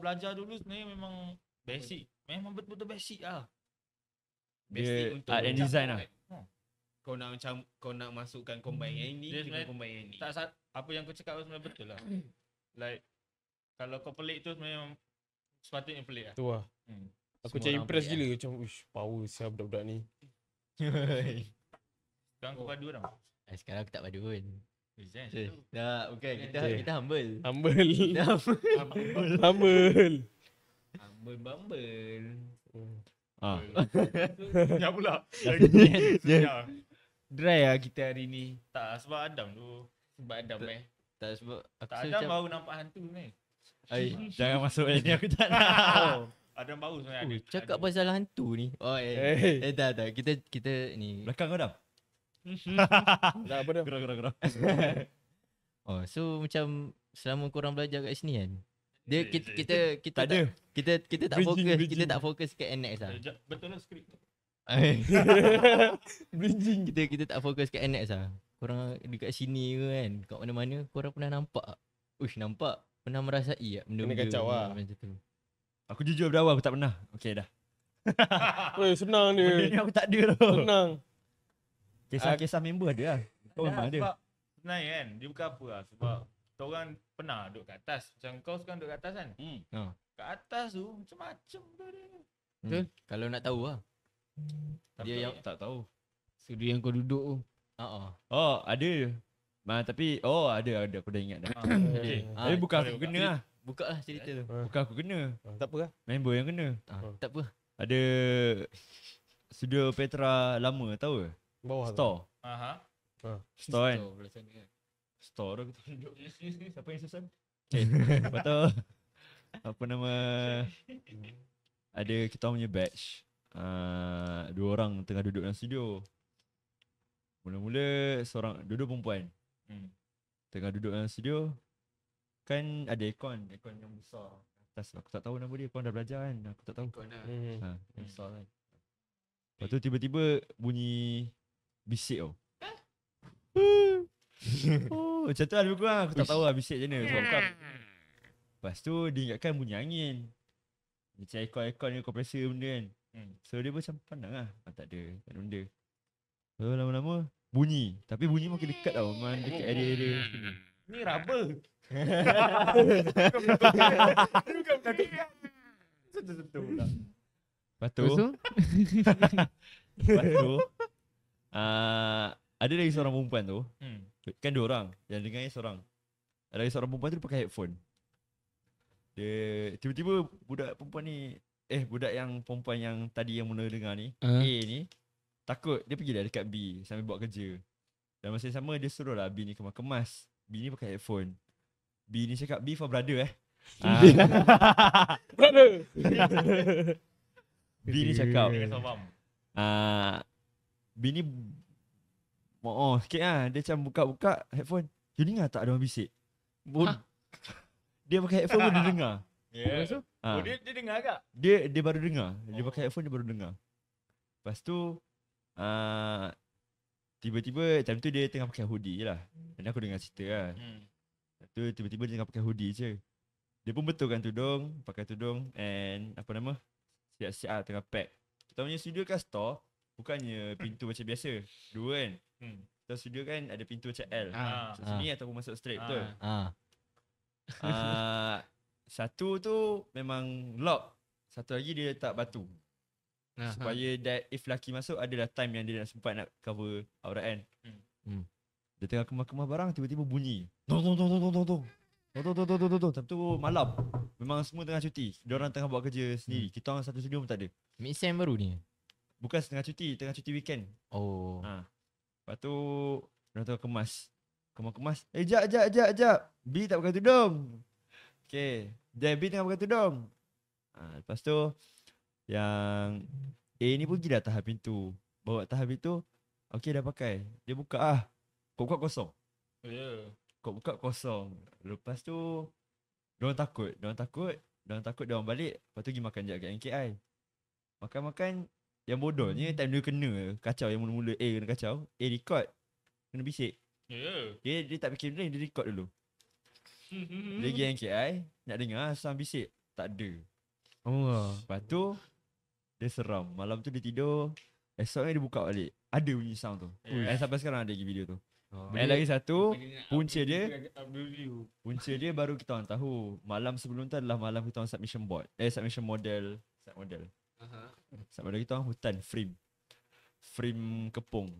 belajar dulu sebenarnya memang basic. Memang betul-betul basic lah. Dia Basic art and design lah. Kau nak macam kau nak masukkan combine yang ini, Dia kena sebenarnya combine yang ni. Apa yang kau cakap sebenarnya betul lah. Like kalau kau pelik tu sebenarnya sepatutnya pelik lah. Tu lah. Aku Semua macam orang impress pelik gila macam uish power siapa budak-budak ni. Sekarang kau padu orang. Sekarang aku tak padu pun. Eh, Tak, bukan. Kita humble. Humble. Kita humble. Humble. Humble bumble. Ah. Ya pula. Dia- Dry lah kita hari ni. Tak, sebab Adam tu. Sebab Adam Tak sebab aku Tak, rasa Adam baru nampak hantu ni. Jangan masuk ni aku tak nak. Adam baru sebenarnya. Cakap pasal hantu ni. Oh tak. Kita ni. Belakang kau dah. Dah apa dah? Gerah. Oh, so macam selama korang belajar kat sini kan. Dia kita Tak ada. kita tak fokus, kita tak fokus kat NX lah. Betul lah skrip tu. Bridging. kita tak fokus kat NX lah. Korang dekat sini ke kan, kat mana-mana korang pernah nampak tak? Uish, nampak. Pernah merasai tak benda-benda kacau lah. macam tu? Aku jujur pada awal aku tak pernah. Okey dah. Oi, senang Benda ni dia. aku tak ada tau. Senang. Kisah-kisah member ada lah. Kau memang ada. Sebab sebenarnya kan, dia bukan apa lah. Sebab kita orang pernah duduk kat atas. Macam kau sekarang duduk kat atas kan. Kat atas tu macam-macam tu dia. Betul. Kalau nak tahu lah. Tapi Dia yang Tak tahu. Sudut yang kau duduk tu. Oh, ada. Tapi ada aku dah ingat dah. okay. Tapi bukan aku kena lah. Buka lah cerita tu. Bukan aku kena. Tak apa lah. Member yang kena. Tak apa. Ada studio Petra lama tahu ke? Bawah tu. Store. Aha. Store kan? Belah sana kan. Store aku tunjuk. Siapa yang susun? Lepas tu apa nama, ada kita punya batch. 2 orang tengah duduk dalam studio. Mula-mula seorang duduk perempuan. Tengah duduk dalam studio. Kan ada aircon yang besar atas. Aku tak tahu nama dia. Kau dah belajar kan? Aku tak tahu. Kau nak. Yang besar kan. Lepas tu tiba-tiba bunyi bisik tau. Oh, macam tu lah lebih kurang. Aku tak tahu lah bisik macam mana. Sebab bukan. Lepas tu dia ingatkan bunyi angin. Macam aircon ni kompresor benda kan. So dia pun macam pandang lah. Tak ada benda. So lama-lama bunyi. Tapi bunyi makin dekat tau. Memang dekat area sini. Ni rubber. Betul pula. Lepas tu ada lagi seorang perempuan tu. Kan 2 orang. Yang dengar ni seorang. Ada lagi seorang perempuan tu dia pakai headphone. Dia tiba-tiba budak perempuan ni, budak yang perempuan yang tadi yang mula dengar ni, A ni takut. Dia pergi dah dekat B sambil buat kerja. Dan masa yang sama dia suruh lah B ni kemas-kemas. B ni pakai headphone. B ni cakap B for brother Brother. B ni cakap Dengan faham. B ni sikit lah. Dia macam buka-buka headphone. You dengar tak ada orang bisik? Dia pakai headphone pun dia dengar. Yeah. Oh, dia dengar agak. Dia baru dengar. Dia pakai headphone dia baru dengar. Lepas tu tiba-tiba time tu dia tengah pakai hoodie je lah. Dan aku dengar cerita lah. Lepas tu tiba-tiba dia tengah pakai hoodie je. Dia pun betulkan tudung, pakai tudung and apa nama, siap-siap tengah pack. Kita punya studio kan store, bukannya pintu macam biasa. 2 kan. Kita studio kan ada pintu macam L. Masuk sini ataupun masuk straight, betul? Satu tu memang lock. Satu lagi dia letak batu. Supaya that if lelaki masuk adalah time yang dia nak sempat nak cover aurat kan. Dia tengah kemas-kemas barang tiba-tiba bunyi. Tong. Time tu malam. Memang semua tengah cuti. Diorang tengah buat kerja sendiri. Kita orang satu studio pun tak ada. Mixem baru ni? Bukan tengah cuti weekend. Oh. Lepas tu diorang tengah kemas. Kemas. Jap. B tak pakai tudung. Okay. Then B tengah pakai tudung. Lepas tu yang A ni pun pergi dah tahan pintu. Bawa tahan pintu. Okay dah pakai. Dia buka Kau buka kosong. Ya. Kau buka kosong. Lepas tu Diorang takut. Diorang balik. Lepas tu pergi makan je kat NKI. Makan-makan. Yang bodohnya time dia kena kacau. Yang mula-mula A kena kacau. A record. Kena bisik. Ya. Dia tak fikir benda ni. Dia record dulu. Dia pergi NKI. Nak dengar sound bisik. Tak ada. Lepas tu dia seram. Malam tu dia tidur. Esoknya dia buka balik. Ada bunyi sound tu. Dan sampai sekarang ada lagi video tu. Dan lagi satu, punca dia baru kita orang tahu. Malam sebelum tu adalah malam kita orang submission board. Submission model. Submission model kita orang hutan frame kepung.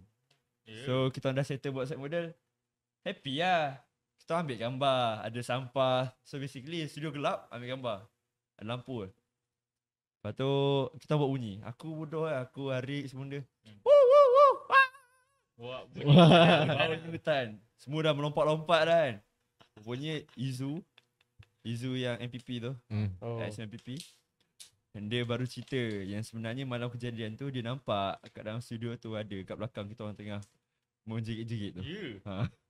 So kita orang dah settle buat set model. Happy lah. Kita orang ambil gambar. Ada sampah. So basically studio gelap, ambil gambar. Ada lampu. Lepas tu kita buat bunyi. Aku bodoh lah. Aku Harik semua dia. Wah, Bawa di hutan. Semua dah melompat-lompat dah kan. Rupanya Izu yang MPP tu. MPP. Dan dia baru cerita yang sebenarnya malam kejadian tu dia nampak kat dalam studio tu ada kat belakang kita orang tengah menjerit-jerit tu.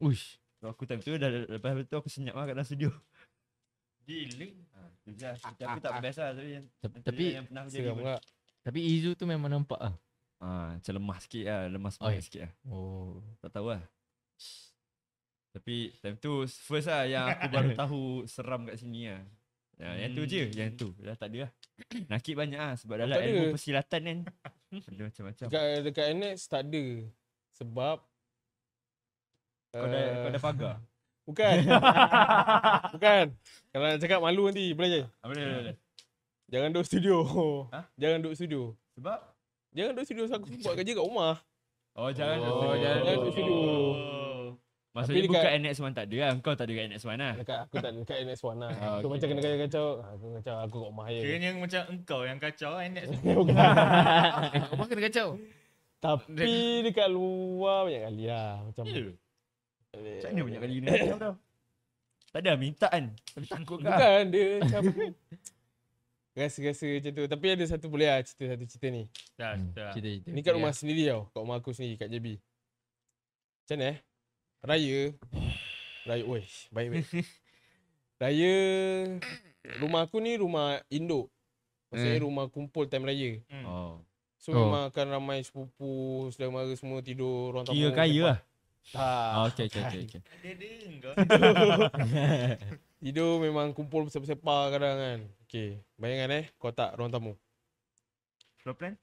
Uish. So aku time tu lepas tu aku senyap lah kat dalam studio. gila. Tapi tak best lah Tapi yang pernah jadi. Seram pula. Tapi Izu tu memang nampak ah. Macam lemah sikit lah. Lemas semangat sikit lah. Tak tahu lah. Tapi time tu first lah yang aku baru tahu seram kat sini lah. Yang tu je. Yang tu dah tak ada lah. Nakit banyak lah. Sebab dalam Tak ada. ilmu persilatan kan ada macam-macam. Dekat NX tak ada. Sebab Kau dah pagar. Bukan. Bukan. Kalau nak cakap malu nanti boleh je. Boleh. Jangan duduk studio. Jangan duduk studio. Sebab? Jangan duduk studio, aku buat kerja kat rumah. Jangan duduk studio. Maksudnya Tapi bukan NX1 tak ada lah. Kau tak ada kat NX1 lah. Aku tak dekat NX1 lah. Aku macam kena kacau. Aku kat rumah je. Kira yang macam engkau yang kacau NX. Kau kena kacau. Tapi dekat luar banyak kali lah. Macam Macam mana banyak kali kena kacau tau? Tak ada minta kan. Tapi takut kan. bukan dia macam rasa-rasa macam tu. Tapi ada satu boleh lah cerita satu cerita ni. Dah. Cerita. Ni kat rumah sendiri tau. Kat rumah aku sendiri kat JB. Macam mana Raya, wesh, baik. Raya, rumah aku ni rumah induk. Maksudnya rumah kumpul time raya. So memang akan ramai sepupu, saudara mara semua tidur, orang tamu. Kira kaya lah. Tak. Okay. Dia engkau. Tidur memang kumpul bersepah-sepah kadang kan. Okay, bayangkan kau tak ruang tamu. Floor plan?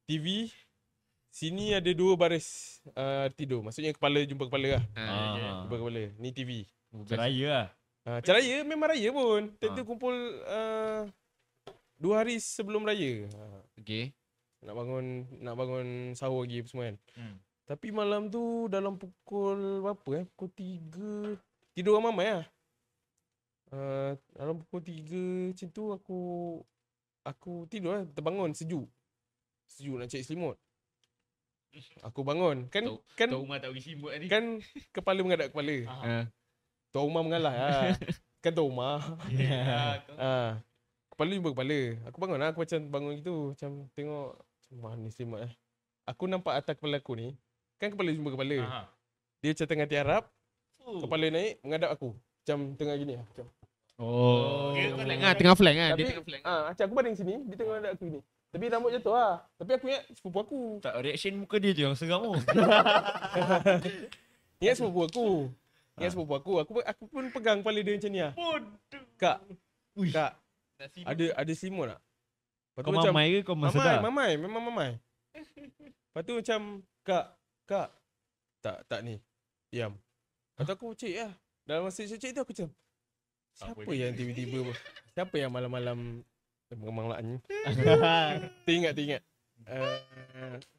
TV, sini ada 2 baris tidur. Maksudnya kepala jumpa kepala lah. Jumpa kepala. Ni TV. Raya lah. Macam raya, memang raya pun. Tentu kumpul 2 hari sebelum raya. Okay. Nak bangun sahur lagi apa semua kan. Tapi malam tu dalam pukul berapa pukul 3. Tidur dengan mamai lah. Dalam pukul 3 macam tu aku tidur lah, terbangun sejuk. Sejuk nak cari selimut. Aku bangun. Kan Tuan rumah tak pergi simut tadi. kan kepala menghadap kepala. Tuan rumah mengalah lah. Kan tuan rumah. Kepala jumpa kepala. Aku bangun lah. Aku macam bangun gitu. Macam tengok macam mana selimut Aku nampak atas kepala aku ni. Kan kepala jumpa kepala. Dia macam tengah tiarap. Kepala naik menghadap aku. Macam tengah gini lah. Macam. Tengah flank kan. Tapi, Dia tengah flank. macam aku baring sini. Dia tengah menghadap aku gini. Tapi rambut jatuh lah. Tapi aku ingat sepupu aku. Tak, reaction muka dia tu yang seram tu. Ingat sepupu aku. Aku pun pegang kepala dia macam ni lah. Kak. Ada selimut tak? Lepas Kau mamai ke kau sedar? Mamai. Memang mamai. Lepas tu macam, Kak. Tak ni. Diam. Lepas tu aku cek lah. Dalam masa cek tu aku macam, siapa yang tiba-tiba, siapa yang malam-malam Memang laknya. Teringat.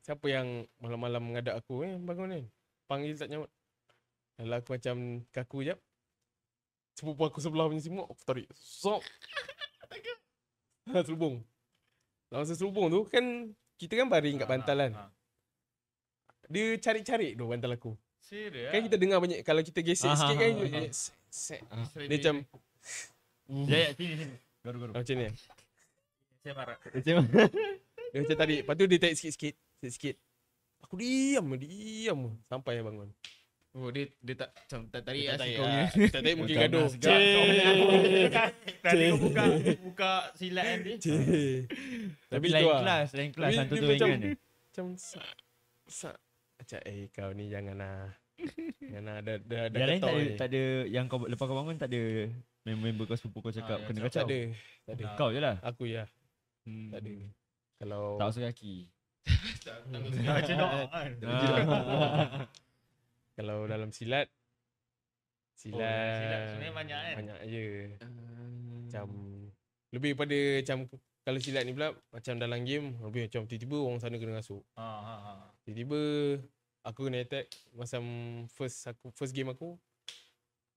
Siapa yang malam-malam mengadap aku bangun kan. Panggil tak nyaut. Lalu aku macam kaku jap. Sepupu aku sebelah punya semua aku tarik. Sok. Selubung. Masa selubung tu kan kita kan baring kat bantal kan. Dia cari-cari tu bantal aku. Serius? Kan kita dengar banyak kalau kita gesek sikit kan set. Ah. Dia macam Ya, sini. Garu. macam ni. Saya marah. Dia macam tarik. Lepas tu dia tarik sikit-sikit. Aku diam sampai dia bangun. Oh dia tak macam tak tarik Tak lah tarik kau lah. punya. Tak tarik mungkin Macam gaduh. nas gak. Tadi kau buka silat kan dia. Tapi tu lain lah. kelas Tapi hantu dia tu macam- ingat dia. Macam sak. Macam kau ni janganlah. Janganlah dah Yang lain ketok ni. tak ada yang kau lepas kau bangun tak ada member kau sepupu kau cakap yang kena cakap kacau. Tak ada. Kau je lah. Aku ya. Tak ada. Kalau Tak usah kaki. Macam doa kan. kalau dalam silat silat sebenarnya banyak kan? Banyak je. Macam lebih pada macam kalau silat ni pula macam dalam game lebih macam tiba-tiba orang sana kena masuk. Tiba-tiba aku kena attack macam first game aku.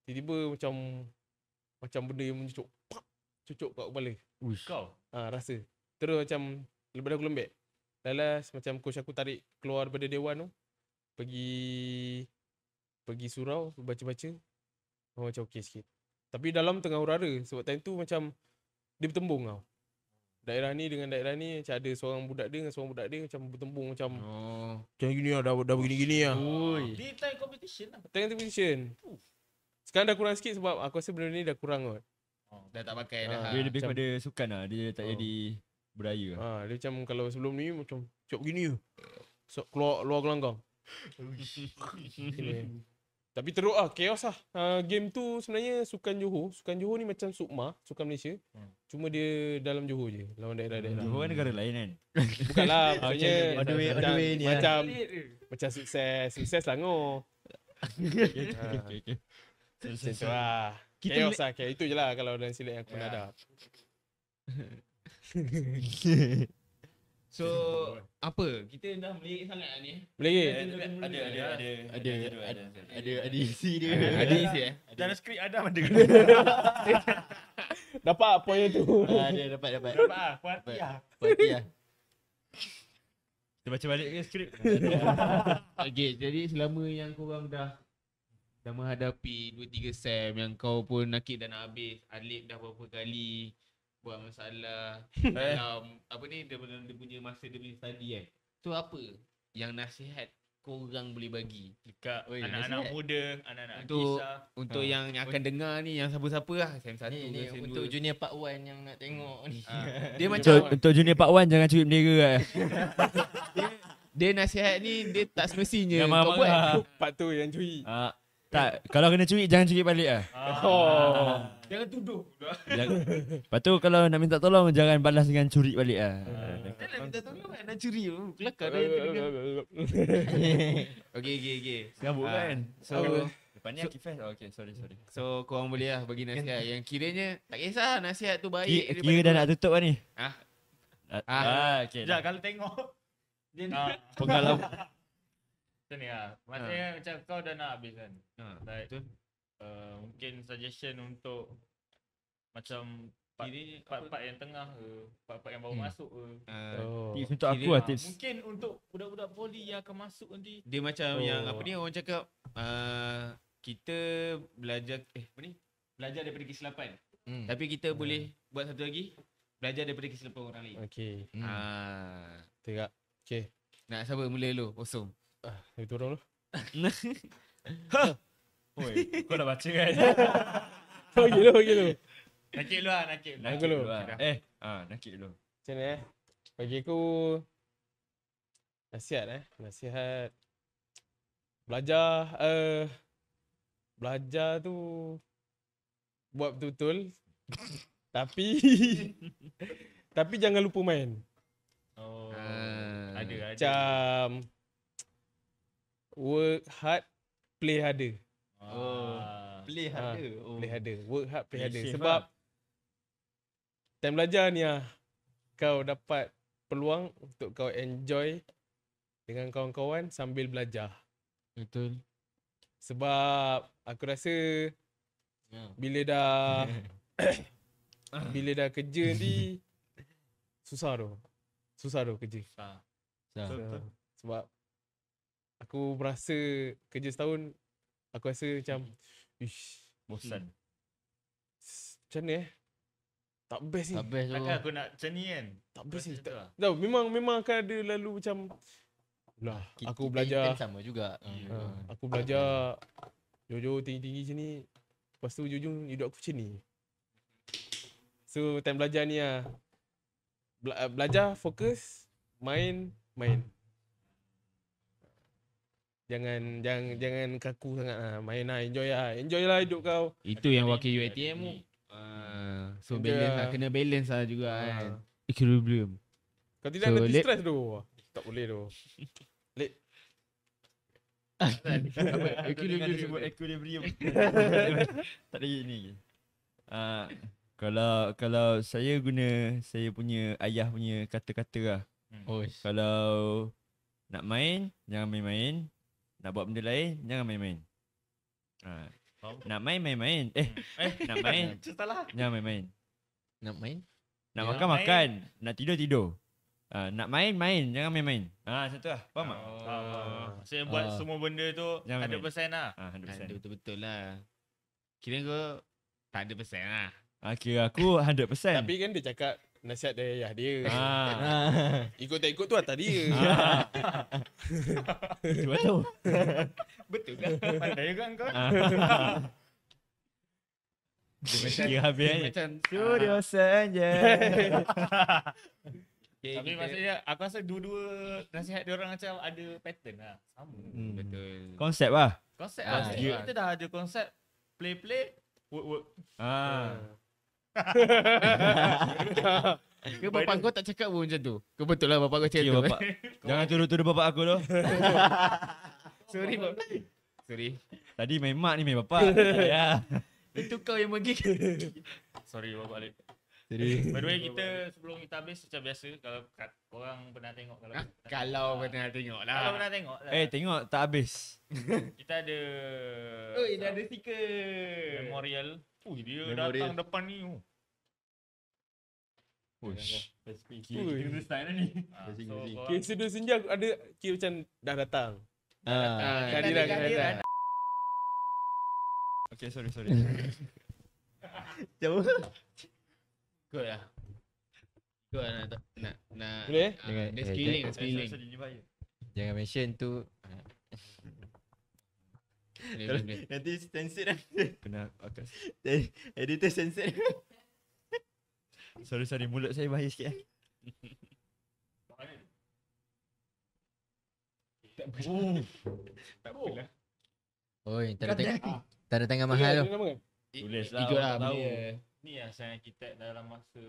Tiba-tiba macam benda yang mencucuk. Pak! Cucuk kat kepala. Kau? Rasa. Terus macam lepas aku lembek. Last macam coach aku tarik keluar daripada dewan tu. Pergi surau baca-baca. Macam okey sikit. Tapi dalam tengah hura-hara sebab time tu macam dia bertembung tau. Daerah ni dengan daerah ni macam ada seorang budak dia dengan seorang budak dia macam bertembung macam macam gini lah dah begini-gini lah. Di time competition lah. Tengah competition. Sekarang dah kurang sikit sebab aku rasa benda ni dah kurang kot. Dah tak pakai dah. Dia lebih macam- pada sukan lah. Dia tak jadi budaya. Dia macam kalau sebelum ni macam cok gini je. So, keluar gelanggang. Gini. Tapi teruk lah, chaos lah. Game tu sebenarnya Sukan Johor. Sukan Johor ni macam Sukma, Sukan Malaysia. Cuma dia dalam Johor je, lawan daerah-daerah. Johor kan negara lain kan. Bukanlah, maksudnya on the way ni lah. macam sukses lah ngoh. Okay. Macam tu lah. Chaos lah, kayak itu je lah kalau dalam silat yang aku pernah ada. So apa? Kita dah melirik sangat lah ni. Boleh ke? Ada isi dia. Ada isi Dalam skrip ada mana? Dapat point tu. Dia dapat. Dapat lah, puati lah. Parti lah. Kita baca balik ke skrip? Okay, jadi selama yang korang dah menghadapi 2-3 sem yang kau pun nakik dah nak habis, Alip dah berapa kali buat masalah dalam dia punya masa dia punya study kan. Tu apa yang nasihat korang boleh bagi Dekat Oi, anak-anak nasihat. muda, anak-anak Untuk- kisah. untuk yang akan dengar ni, yang siapa-siapa lah, sem 1 Ni sem untuk 2. junior part 1 yang nak tengok ni. Dia macam Untuk junior Pak Wan jangan curi bendera lah. dia nasihat ni dia tak semestinya Yang kau buat. marah-marah. Part tu yang curi. Tak, kalau kena curi jangan curi balik lah. Jangan tuduh. Lepas tu kalau nak minta tolong jangan balas dengan curi balik lah. Kan nak minta tolong kan nak curi. Kelakar dah yang terdengar. Okay. Sanggup kan? So Lepas ni Akifah. Okay, sorry. So korang boleh lah bagi nasihat yang kiranya tak kisah nasihat tu baik Kira dah nak tutup lah ni. Okay. Sekejap kalau tengok dia nak Pengalaman. macam ni lah. Maksudnya macam kau dah nak habis kan. Like, betul. mungkin suggestion untuk macam part-part yang tengah ke, part-part yang baru masuk ke. Tips untuk aku lah tips. Mungkin untuk budak-budak poli yang akan masuk nanti. Dia macam yang orang cakap kita belajar belajar daripada kesilapan. Tapi kita boleh buat satu lagi, belajar daripada kesilapan orang lain. Okay. Tegak. Okay. Nak siapa mula dulu? Kosong. Itu orang tu. Oi, kau dah baca kan? Bagi dulu. Nakik dulu lah, nakik dulu. dulu. Nakik dulu. Macam ni bagi aku nasihat belajar tu buat betul-betul tapi jangan lupa main. Ada. Macam work hard, play harder. Play harder. Play harder. Work hard, play Play harder. safe Sebab time belajar ni kau dapat peluang untuk kau enjoy dengan kawan-kawan sambil belajar. Betul. Sebab aku rasa bila dah kerja ni susah tu kerja. Sebab aku merasa kerja setahun aku rasa macam Bosan. Macam mana tak best ni. Tak best tu. Takkan aku nak macam ni kan. Tak best ni. Macam tu lah. Tahu memang akan ada lalu macam lah aku belajar. Sama juga. Aku belajar jauh-jauh tinggi-tinggi macam ni. Lepas tu ujung-ujung hidup aku macam ni. So time belajar ni lah. Belajar, fokus, main. Jangan kaku sangat lah. Main lah, enjoy lah hidup kau. Itu yang wakil UiTM tu. So balance lah, kena balance lah juga kan. Equilibrium. Kau tidak So, nanti stress tu. Tak boleh tu. Equilibrium. Tak ada ni. Kalau saya guna saya punya ayah punya kata-kata lah. Kalau nak main, jangan main-main. Nak buat benda lain, jangan main-main. Nak main. Nak main. Salah. Jangan main-main. Nak main? Nak Jangan makan makan, nak tidur. Nak main, jangan main-main. Macam tu lah. Faham tak? Saya buat semua benda tu Jangan 100% lah. 100%. Betul-betul lah. Kira kau tak ada persen lah. Kira aku 100%. Tapi kan dia cakap nasihat dari ayah dia. Ikut tak ikut tu atas dia. Betul. Betul lah. Pandai juga kau. Kira habis ni. Macam Studio senja. Tapi maksudnya aku rasa dua-dua nasihat dia orang macam ada pattern lah. Sama. betul. Konsep lah. Konsep lah. Kita dah ada konsep play, work. Ke bapak kau tak cakap pun macam tu? Ke betul lah bapak kau cakap tu? Bapak. Jangan tuduh-tuduh bapak aku tu. Sorry bapak. Sorry. Tadi main mak ni main bapak. Ya. Itu kau yang pergi. Sorry bapak Alif. Jadi By the way kita sebelum kita habis macam biasa kalau korang pernah tengok Kalau pernah tengok kalau lah. pernah tengok lah. Tengok tak habis. Kita ada Dah ada stiker. memorial. Dia Memorial. datang depan ni. Ush. Ui. So Basing. korang- Okay, studio senja ada kira macam dah datang. Kehadiran. Okay, sorry. jauh. Ikut lah. Ikut lah nak. Boleh? Dia skilling. Jangan mention tu. Boleh. Nanti sensor dah. Kena akas. Editor sensor. Sorry, mulut saya bahaya sikit. Tak apalah. Oi, tanda tangan mahal tu. Nama kan? Tulis lah, Ikut lah orang tahu. boleh. Ni yang saya arkitek dalam masa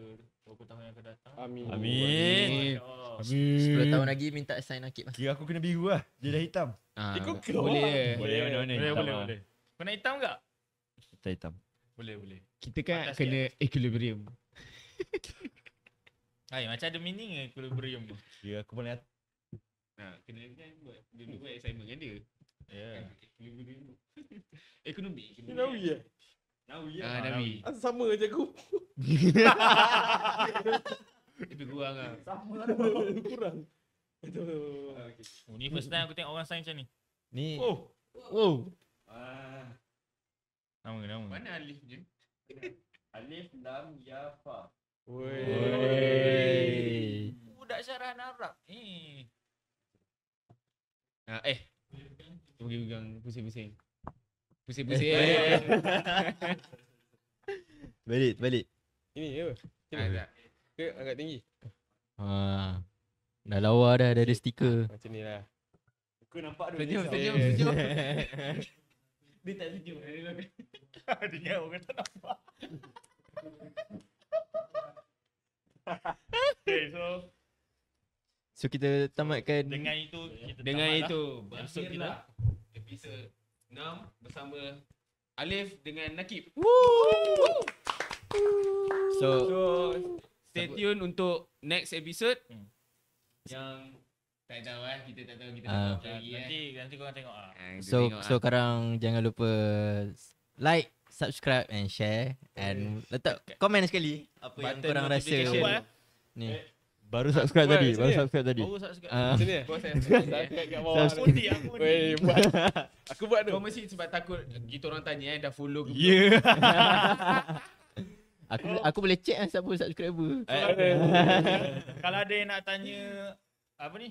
beberapa tahun yang akan datang. Amin. Amin. Masya Allah. 10 tahun lagi minta sign Akib lah. Kira aku kena biru lah. Dia dah hitam. Ikut kau. Boleh. Boleh mana-mana. Boleh. Kau nak hitam tak? Tak hitam. Boleh. Kita kan Atas kena equilibrium. Macam ada meaning equilibrium tu. Kira aku boleh Kena kan buat assignment dengan dia. Ya. Equilibrium. Ekonomi. Nawi ya? Nabi. Sama je aku. Lebih kurang lah. Kurang. Ni first time aku tengok orang sign macam ni. Ni. Oh. Nama. Mana Alif je? Alif, Lam, Ya, Fa. Wey. Budak syarahan Arab. Pegang pusing-pusing. Pusing-pusing. Balik. Ini apa? Tak. Ke agak tinggi? Dah lawa dah ada stiker. Macam ni lah. Aku nampak Senyum. Dia tak senyum. Dia ingat orang tak nampak. Okay, So kita tamatkan. dengan itu kita Dengan tamatlah itu episod kita. berakhirlah episod 6 bersama Alif dengan Nakib. So Stay tune untuk next episode Hmm. yang tak tahu kita tak tahu apa lagi Nanti korang tengok ah. So sekarang jangan lupa like, subscribe and share and letak komen sekali apa yang Button korang rasa notification. Buat, ni. Baru subscribe buat tadi, macam baru ni ya? subscribe tadi. Baru subscribe. Macam ni eh? Kau saya Kat bawah. Subscribe. Undi aku ni. Weh, buat. Aku buat tu. Kau mesti sebab takut kita orang tanya dah follow ke belum. Ya. Aku boleh check lah siapa subscriber. Kalau ada yang nak tanya apa ni?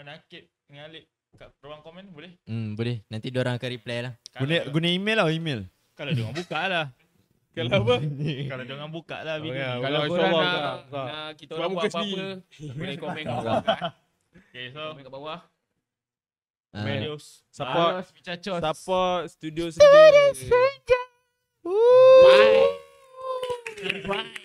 Nakib dengan Alip kat ruang komen boleh? Boleh. Nanti diorang akan reply lah. Guna email lah, email. Kalau dia orang buka lah. Kalau apa? Kalau dia orang buka lah video. ya. Kalau Allah, korang insyaAllah nak kita Buat orang muka buat apa-apa, boleh komen kat bawah. Okay, so Komen kat bawah. adios. Support. Adios, Pichachos. Support studio senja. Bye. Bye.